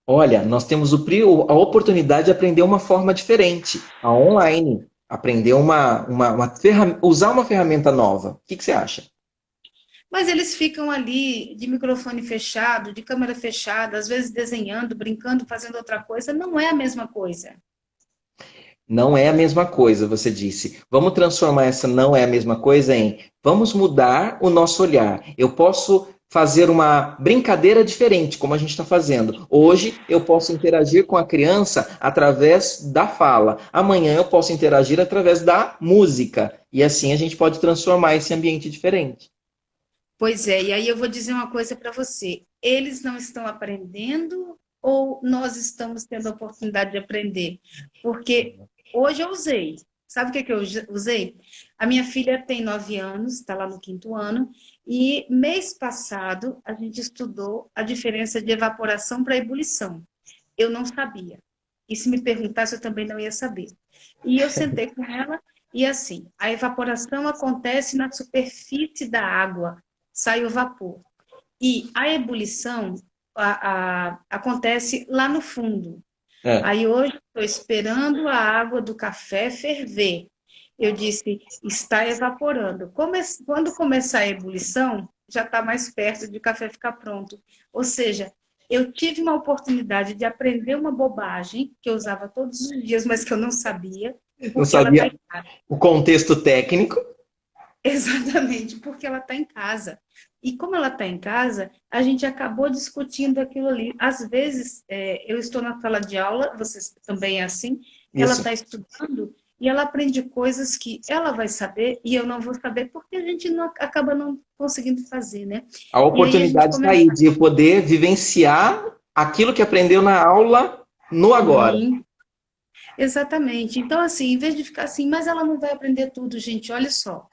Olha, nós temos a oportunidade de aprender uma forma diferente, a online. Aprender usar uma ferramenta nova. O que você acha? Mas eles ficam ali de microfone fechado, de câmera fechada, às vezes desenhando, brincando, fazendo outra coisa, não é a mesma coisa. Não é a mesma coisa, você disse. Vamos transformar essa não é a mesma coisa em vamos mudar o nosso olhar. Eu posso fazer uma brincadeira diferente, como a gente está fazendo. Hoje eu posso interagir com a criança através da fala. Amanhã eu posso interagir através da música. E assim a gente pode transformar esse ambiente diferente. Pois é, e aí eu vou dizer uma coisa para você. Eles não estão aprendendo ou nós estamos tendo a oportunidade de aprender? Porque hoje eu usei. Sabe o que que eu usei? A minha filha tem 9 anos, está lá no quinto ano, e mês passado a gente estudou a diferença de evaporação para ebulição. Eu não sabia. E se me perguntasse, eu também não ia saber. E eu sentei com ela e assim, a evaporação acontece na superfície da água, sai o vapor. E a ebulição acontece lá no fundo. É. Aí hoje estou esperando a água do café ferver. Eu disse, está evaporando. Quando começar a ebulição, já está mais perto de o café ficar pronto. Ou seja, eu tive uma oportunidade de aprender uma bobagem que eu usava todos os dias, mas que eu não sabia, Não porque ela está sabia em casa. o contexto técnico. Exatamente, porque ela está em casa. E como ela está em casa, a gente acabou discutindo aquilo ali. Às vezes, eu estou na sala de aula, vocês também é assim, ela Isso. está estudando e ela aprende coisas que ela vai saber e eu não vou saber, porque a gente não, acaba não conseguindo fazer, né? A E aí a gente oportunidade está começa aí de poder vivenciar aquilo que aprendeu na aula no agora. assim, exatamente. Então, assim, em vez de ficar assim, mas ela não vai aprender tudo, gente, olha só.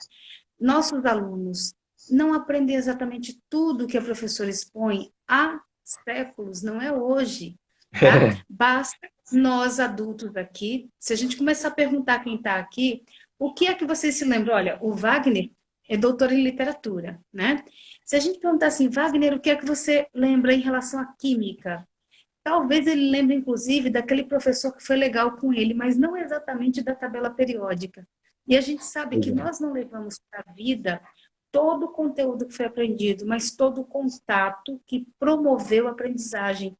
Nossos alunos não aprendem exatamente tudo que a professora expõe há séculos, não é hoje, tá? Basta nós adultos aqui, se a gente começar a perguntar quem está aqui, o que é que vocês se lembram? Olha, o Wagner é doutor em literatura, né? Se a gente perguntar assim, Wagner, o que é que você lembra em relação à química? Talvez ele lembre, inclusive, daquele professor que foi legal com ele, mas não exatamente da tabela periódica. E a gente sabe que nós não levamos para a vida todo o conteúdo que foi aprendido, mas todo o contato que promoveu a aprendizagem.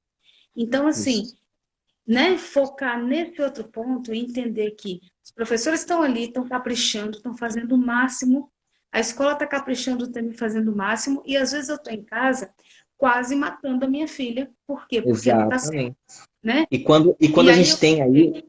Então, assim, Isso. né, focar nesse outro ponto e entender que os professores estão ali, estão caprichando, estão fazendo o máximo, a escola está caprichando também fazendo o máximo, e às vezes eu estou em casa quase matando a minha filha. Por quê? Porque não está certo, Exatamente. né? E quando E a aí gente tem aí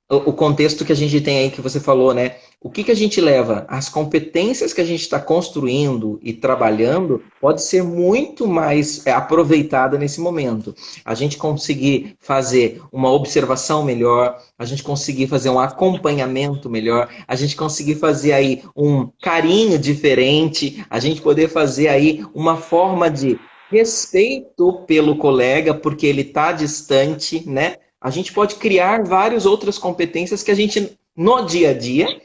o contexto que a gente tem aí que você falou, né? O que que a gente leva? As competências que a gente está construindo e trabalhando pode ser muito mais aproveitada nesse momento. A gente conseguir fazer uma observação melhor, a gente conseguir fazer um acompanhamento melhor, a gente conseguir fazer aí um carinho diferente, a gente poder fazer aí uma forma de respeito pelo colega, porque ele está distante, né? A gente pode criar várias outras competências que a gente, no dia a dia,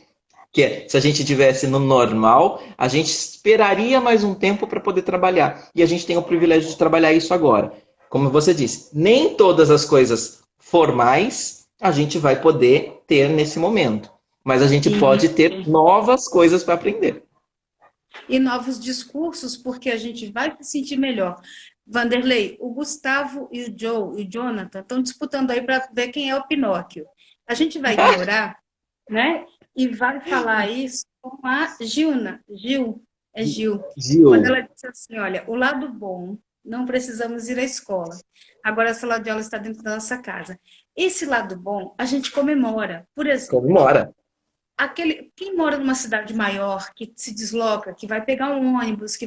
que é, se a gente tivesse no normal, a gente esperaria mais um tempo para poder trabalhar. E a gente tem o privilégio de trabalhar isso agora. Como você disse, nem todas as coisas formais a gente vai poder ter nesse momento. Mas a gente e, pode ter novas coisas para aprender. e novos discursos, porque a gente vai se sentir melhor. Vanderlei, o Gustavo e o Joe e o Jonathan estão disputando aí para ver quem é o Pinóquio. A gente vai ignorar, né? E vai falar isso com a Gilna. Gil, é Gil. Quando Gil, ela disse assim, olha, o lado bom, não precisamos ir à escola. Agora a sala de aula está dentro da nossa casa. Esse lado bom, a gente comemora. Por exemplo, comemora. quem mora numa cidade maior, que se desloca, que vai pegar um ônibus,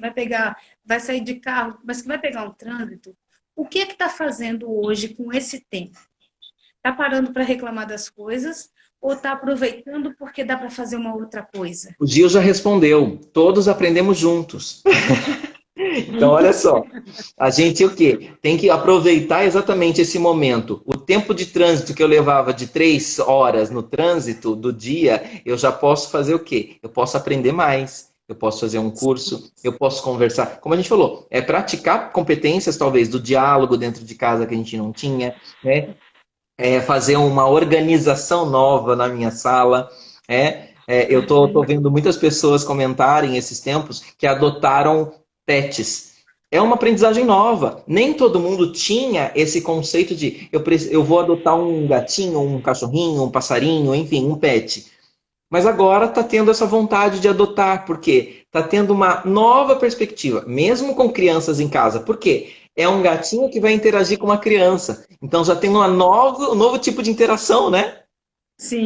vai sair de carro, mas que vai pegar um trânsito, o que é que está fazendo hoje com esse tempo? Está parando para reclamar das coisas ou está aproveitando porque dá para fazer uma outra coisa? O Gil já respondeu. Todos aprendemos juntos. Então, olha só. A gente o quê? Tem que aproveitar exatamente esse momento. O tempo de trânsito que eu levava de 3 horas no trânsito do dia, eu já posso fazer o quê? Eu posso aprender mais, eu posso fazer um curso, eu posso conversar. Como a gente falou, é praticar competências, talvez, do diálogo dentro de casa que a gente não tinha, né? É fazer uma organização nova na minha sala. Eu tô vendo muitas pessoas comentarem esses tempos que adotaram pets. É uma aprendizagem nova. Nem todo mundo tinha esse conceito de eu vou adotar um gatinho, um cachorrinho, um passarinho, enfim, um pet. Mas agora está tendo essa vontade de adotar, porque está tendo uma nova perspectiva, mesmo com crianças em casa. Por quê? É um gatinho que vai interagir com uma criança. Então já tem um novo tipo de interação, né?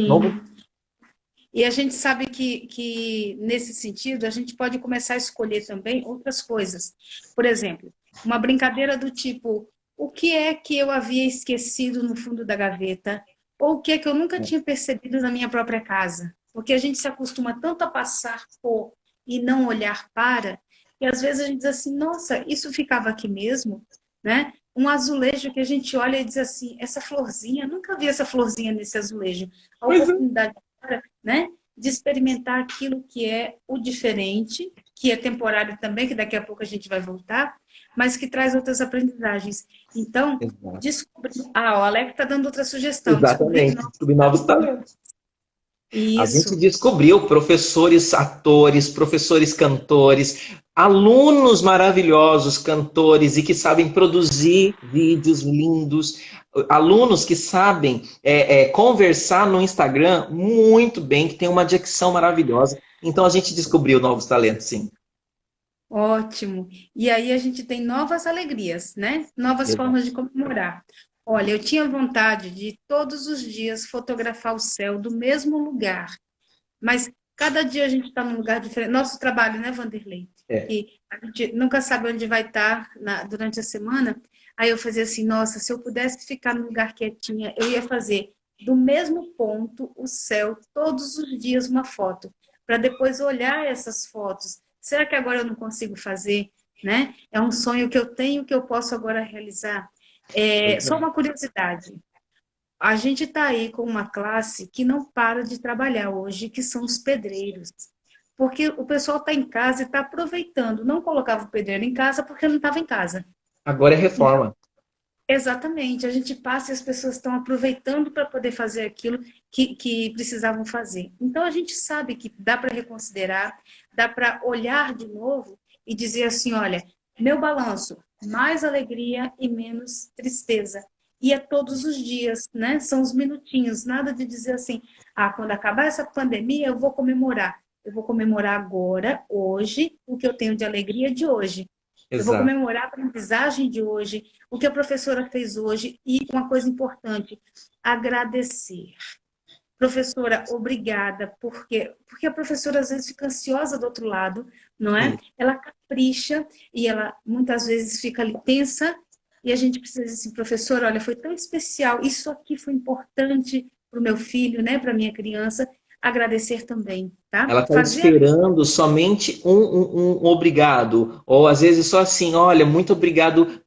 Novo. Sim. E a gente sabe que, nesse sentido, a gente pode começar a escolher também outras coisas. Por exemplo, uma brincadeira do tipo: o que é que eu havia esquecido no fundo da gaveta? Ou o que é que eu nunca tinha percebido na minha própria casa? Porque a gente se acostuma tanto a passar por e não olhar para, e às vezes a gente diz assim: nossa, isso ficava aqui mesmo, né? Um azulejo que a gente olha e diz assim: essa florzinha, nunca vi essa florzinha nesse azulejo. A Pois é. oportunidade, né, de experimentar aquilo que é o diferente, que é temporário também, que daqui a pouco a gente vai voltar, mas que traz outras aprendizagens. Então, Exato. descobrir. Ah, o Alex está dando outra sugestão, descobrir Exatamente, descobrir novos talentos. A gente isso. descobriu professores atores, professores cantores, alunos maravilhosos cantores e que sabem produzir vídeos lindos, alunos que sabem conversar no Instagram muito bem, que tem uma dicção maravilhosa. Então a gente descobriu novos talentos, sim. Ótimo. E aí a gente tem novas alegrias, né? Novas Exato. formas de comemorar. Olha, eu tinha vontade de todos os dias fotografar o céu do mesmo lugar, mas cada dia a gente está num lugar diferente. Nosso trabalho, né, Vanderlei? É, Que a gente nunca sabe onde vai estar durante a semana. Aí eu fazia assim, nossa, se eu pudesse ficar num lugar quietinha, eu ia fazer do mesmo ponto o céu todos os dias uma foto, para depois olhar essas fotos. Será que agora eu não consigo fazer? Né? É um sonho que eu tenho que eu posso agora realizar. É, só exato. uma curiosidade. A gente está aí com uma classe que não para de trabalhar hoje, que são os pedreiros. Porque o pessoal está em casa e está aproveitando. Não colocava o pedreiro em casa porque não estava em casa. Agora é reforma. Exatamente, a gente passa e as pessoas estão aproveitando para poder fazer aquilo que precisavam fazer. Então a gente sabe que dá para reconsiderar, dá para olhar de novo e dizer assim: olha, meu balanço, mais alegria e menos tristeza. E é todos os dias, né? São os minutinhos, nada de dizer assim: ah, quando acabar essa pandemia eu vou comemorar. Eu vou comemorar agora, hoje, o que eu tenho de alegria de hoje. Eu vou Exato. comemorar a aprendizagem de hoje, o que a professora fez hoje e uma coisa importante, agradecer. Professora, obrigada, porque a professora às vezes fica ansiosa do outro lado, não é? Sim. Ela capricha e ela muitas vezes fica ali tensa e a gente precisa dizer assim, professora, olha, foi tão especial, isso aqui foi importante para o meu filho, né, para a minha criança, agradecer também, tá? Ela está Fazer esperando somente um obrigado, ou às vezes só assim, olha, muito obrigado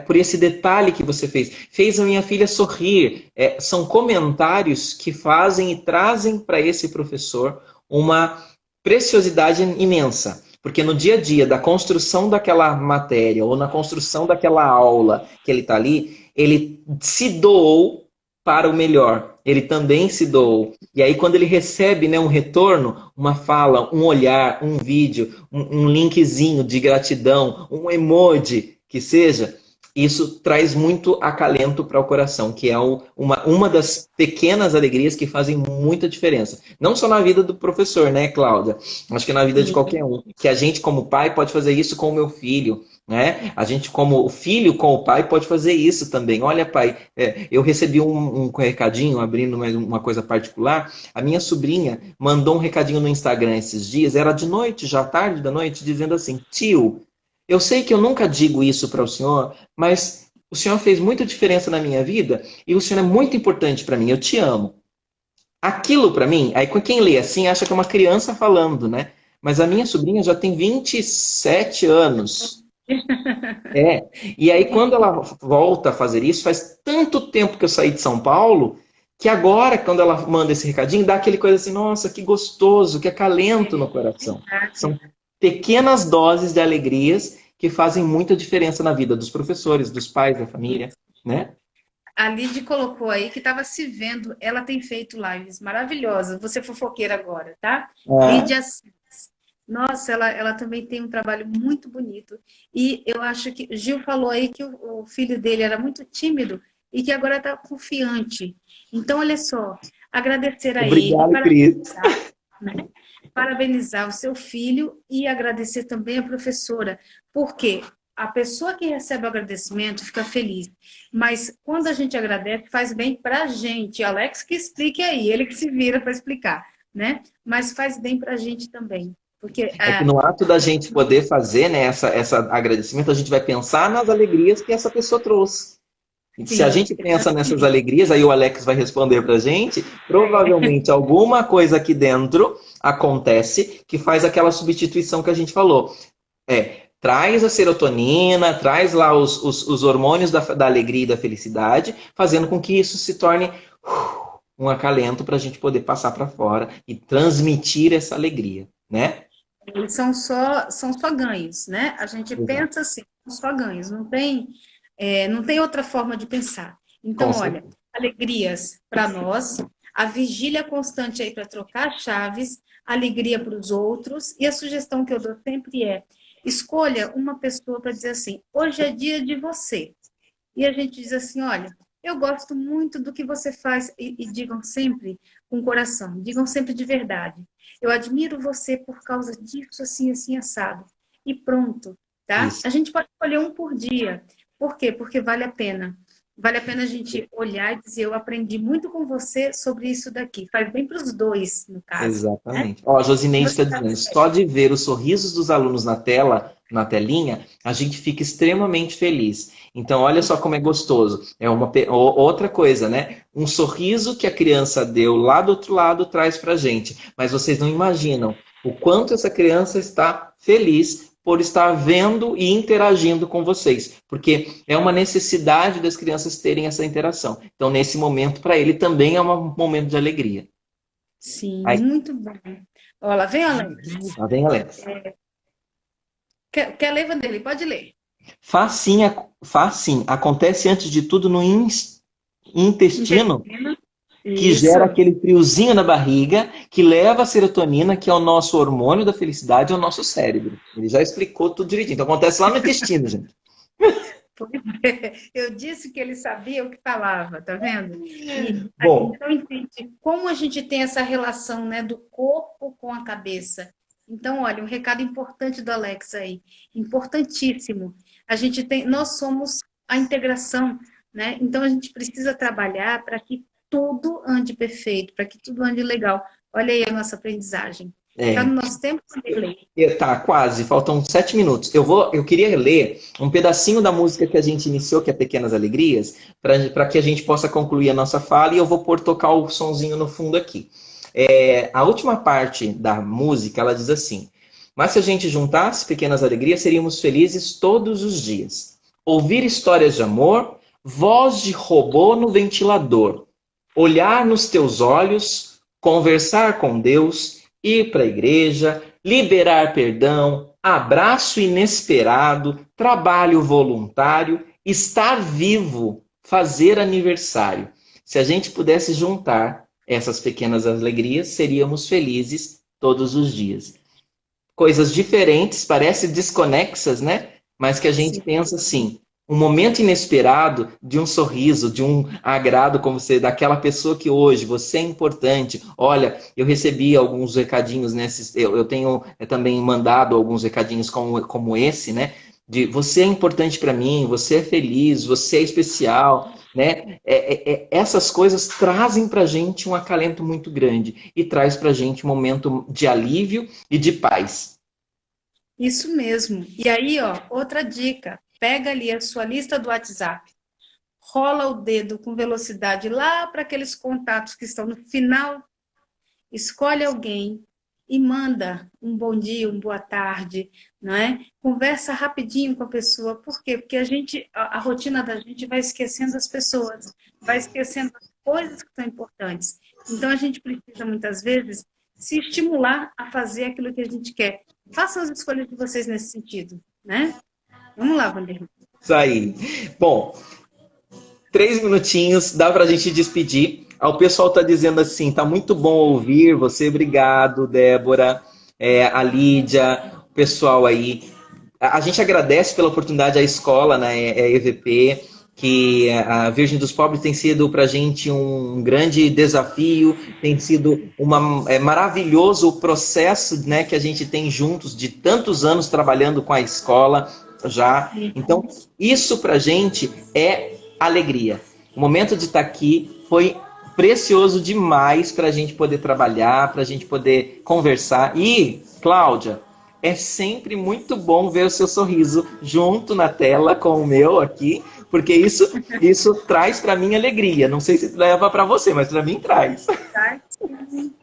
por esse detalhe que você fez. Fez a minha filha sorrir. São comentários que fazem e trazem para esse professor uma preciosidade imensa. Porque no dia a dia da construção daquela matéria ou na construção daquela aula que ele está ali, ele se doou para o melhor. Ele também se doou. E aí, quando ele recebe, né, um retorno, uma fala, um olhar, um vídeo, um linkzinho de gratidão, um emoji, que seja, isso traz muito acalento para o coração, que é uma das pequenas alegrias que fazem muita diferença. Não só na vida do professor, né, Cláudia? Acho que na vida de qualquer um. Que a gente, como pai, pode fazer isso com o meu filho. Né? A gente, como filho com o pai, pode fazer isso também. Olha, pai, eu recebi um recadinho, abrindo uma coisa particular. A minha sobrinha mandou um recadinho no Instagram esses dias, era de noite, já tarde da noite, dizendo assim: tio, eu sei que eu nunca digo isso para o senhor, mas o senhor fez muita diferença na minha vida e o senhor é muito importante para mim, eu te amo. Aquilo para mim, aí quem lê assim acha que é uma criança falando, né? Mas a minha sobrinha já tem 27 anos. E aí quando ela volta a fazer isso, faz tanto tempo que eu saí de São Paulo, que agora, quando ela manda esse recadinho, dá aquele coisa assim, nossa, que gostoso, que acalento no coração. São pequenas doses de alegrias que fazem muita diferença na vida dos professores, dos pais, da família, né? A Lid colocou aí que estava se vendo. Ela tem feito lives maravilhosas. Você é fofoqueira agora, tá? É. Lídia Assis. Nossa, ela também tem um trabalho muito bonito. E eu acho que Gil falou aí que o filho dele era muito tímido e que agora está confiante. Então, olha só, agradecer a ele, Obrigado, Cris. parabenizar, né? Parabenizar o seu filho e agradecer também a professora. Por quê? A pessoa que recebe o agradecimento fica feliz. Mas quando a gente agradece, faz bem para a gente. Alex que explique aí, ele que se vira para explicar, né? Mas faz bem para a gente também. Porque É que no ato da gente poder fazer, né, essa agradecimento, a gente vai pensar nas alegrias que essa pessoa trouxe. E se a sim, gente pensa nessas alegrias, aí o Alex vai responder pra gente, provavelmente alguma coisa aqui dentro acontece que faz aquela substituição que a gente falou. Traz a serotonina, traz lá os hormônios da alegria e da felicidade, fazendo com que isso se torne um acalento para a gente poder passar para fora e transmitir essa alegria, né? eles são só ganhos, né? A gente Exato. pensa assim, são só ganhos, não tem outra forma de pensar. Com Então, olha, certeza. alegrias para nós, a vigília constante aí para trocar chaves, alegria para os outros, e a sugestão que eu dou sempre é: escolha uma pessoa para dizer assim, hoje é dia de você. E a gente diz assim, olha, eu gosto muito do que você faz, e digam sempre com coração, digam sempre de verdade. Eu admiro você por causa disso, assim, assim, assado. E pronto, tá? Isso. A gente pode escolher um por dia. Por quê? Porque vale a pena. Vale a pena a gente olhar e dizer, eu aprendi muito com você sobre isso daqui. Faz bem para os dois, no caso, né? Exatamente. Ó, a Josineide Você está tá dizendo, certo. só de ver os sorrisos dos alunos na tela, na telinha, a gente fica extremamente feliz. Então, olha só como é gostoso. É outra coisa, né? Um sorriso que a criança deu lá do outro lado traz para a gente. Mas vocês não imaginam o quanto essa criança está feliz por estar vendo e interagindo com vocês, porque é uma necessidade das crianças terem essa interação. Então, nesse momento, para ele também é um momento de alegria. Sim, Aí, muito bom. Olha lá, vem, Alex. lá vem Alex. Quer ler, Vanderlei? Pode ler. Faz sim. Acontece antes de tudo no intestino, Intestino. que gera Isso. aquele friozinho na barriga, que leva a serotonina, que é o nosso hormônio da felicidade, ao nosso cérebro. Ele já explicou tudo direitinho. Então acontece lá no intestino, gente. Pois é. Eu disse que ele sabia o que falava, tá vendo? E a gente Bom, não entende como a gente tem essa relação, né, do corpo com a cabeça. Então, olha, um recado importante do Alex aí, importantíssimo. Nós somos a integração, né? Então a gente precisa trabalhar para que tudo ande perfeito, para que tudo ande legal. Olha aí a nossa aprendizagem. Tá no é, nosso tempo, Vanderlei? tá quase, faltam 7 minutos. Eu queria ler um pedacinho da música que a gente iniciou, que é Pequenas Alegrias, para que a gente possa concluir a nossa fala e eu vou tocar o sonzinho no fundo aqui. A última parte da música, ela diz assim: mas se a gente juntasse pequenas alegrias, seríamos felizes todos os dias. Ouvir histórias de amor, voz de robô no ventilador, olhar nos teus olhos, conversar com Deus, ir para a igreja, liberar perdão, abraço inesperado, trabalho voluntário, estar vivo, fazer aniversário. Se a gente pudesse juntar essas pequenas alegrias, seríamos felizes todos os dias. Coisas diferentes, parecem desconexas, né? Mas que a gente Sim. pensa assim, um momento inesperado de um sorriso, de um agrado, como você, daquela pessoa que hoje você é importante. Olha, eu recebi alguns recadinhos nesses, eu tenho também mandado alguns recadinhos como esse, né? De você é importante para mim, você é feliz, você é especial, né? Essas coisas trazem para a gente um acalento muito grande e traz para a gente um momento de alívio e de paz. Isso mesmo. E aí, ó, outra dica. Pega ali a sua lista do WhatsApp, rola o dedo com velocidade lá para aqueles contatos que estão no final, escolhe alguém e manda um bom dia, uma boa tarde, não é? Conversa rapidinho com a pessoa. Por quê? Porque a rotina da gente vai esquecendo as pessoas, vai esquecendo as coisas que são importantes. Então a gente precisa muitas vezes se estimular a fazer aquilo que a gente quer. Façam as escolhas de vocês nesse sentido, né? Vamos lá, Vanderlei. Isso aí. Bom, 3 minutinhos, dá para a gente despedir. O pessoal está dizendo assim, tá muito bom ouvir você, obrigado, Débora, a Lídia, o pessoal aí. A gente agradece pela oportunidade à escola, né, EVP, que a Virgem dos Pobres tem sido para a gente um grande desafio, tem sido maravilhoso o processo, né, que a gente tem juntos de tantos anos trabalhando com a escola já. Então, isso para a gente é alegria. O momento de estar aqui foi precioso demais para a gente poder trabalhar, para a gente poder conversar. E, Cláudia, é sempre muito bom ver o seu sorriso junto na tela com o meu aqui, porque isso traz para mim alegria. Não sei se leva para você, mas para mim traz. Traz sim.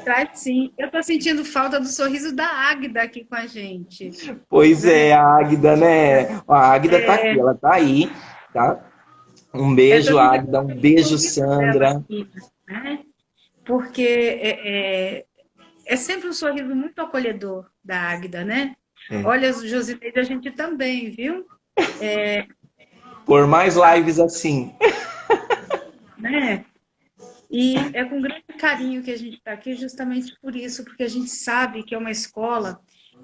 Traz sim. Eu estou sentindo falta do sorriso da Águida aqui com a gente. Pois Né? é, a Águida, né? A Águida tá aqui, ela tá aí, tá? Um Eu estou beijo, sentindo Águida. Um o beijo, sorriso dela Sandra. aqui, né? Porque é sempre um sorriso muito acolhedor da Águida, né? É. Olha, Josineide, a gente também, viu? Por mais lives assim. Né? E é com grande carinho que a gente está aqui, justamente por isso, porque a gente sabe que é uma escola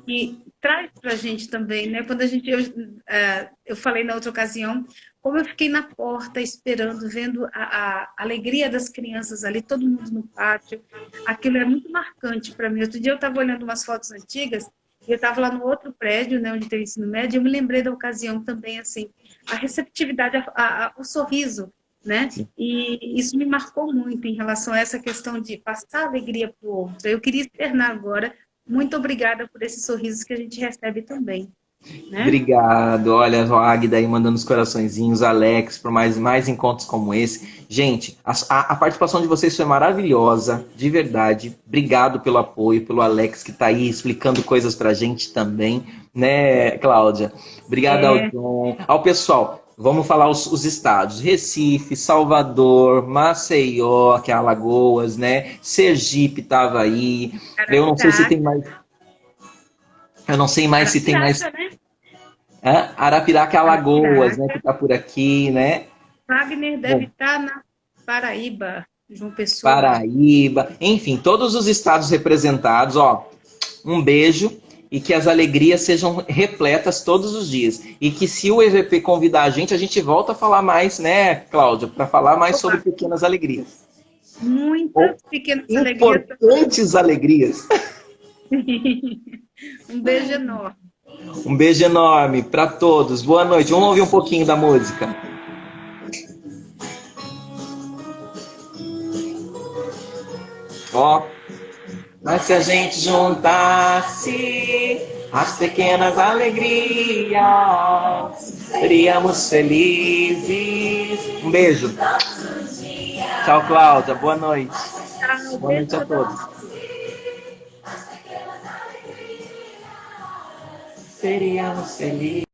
que traz para a gente também, né? Quando a gente, eu falei na outra ocasião, como eu fiquei na porta esperando, vendo a alegria das crianças ali, todo mundo no pátio, aquilo é muito marcante para mim. Outro dia eu estava olhando umas fotos antigas, e eu estava lá no outro prédio, né, onde tem o ensino médio, e eu me lembrei da ocasião também, assim, a receptividade, o sorriso, né? E isso me marcou muito em relação a essa questão de passar alegria para o outro. Eu queria externar agora, muito obrigada por esses sorrisos que a gente recebe também, né? Obrigado. Olha, a Agda aí mandando os coraçõezinhos, Alex, por mais encontros como esse. Gente, a participação de vocês foi maravilhosa, de verdade. Obrigado pelo apoio, pelo Alex que está aí explicando coisas pra gente também, né, Cláudia? Obrigado ao É, John, ao pessoal. Vamos falar os estados: Recife, Salvador, Maceió, que é Alagoas, né? Sergipe estava aí. Eu não sei se Arapiraca, tem mais. Eu não sei mais se tem mais. Arapiraca, né? Arapiraca, Alagoas, né, que Arapiraca. está por aqui, né? Wagner deve Bom, estar na Paraíba, João Pessoa. Paraíba, enfim, todos os estados representados, ó, um beijo e que as alegrias sejam repletas todos os dias. E que se o EVP convidar a gente volta a falar mais, né, Cláudia, para falar mais sobre Opa, pequenas alegrias. Ou muitas pequenas alegrias. importantes alegrias. Um beijo enorme. Um beijo enorme para todos. Boa noite. Vamos ouvir um pouquinho da música. Ó, mas se a gente juntasse as pequenas alegrias, seríamos felizes. Um beijo. Tchau, Cláudia. Boa noite. Tchau, Boa beijo noite a para todo todos. mundo. Seríamos felizes.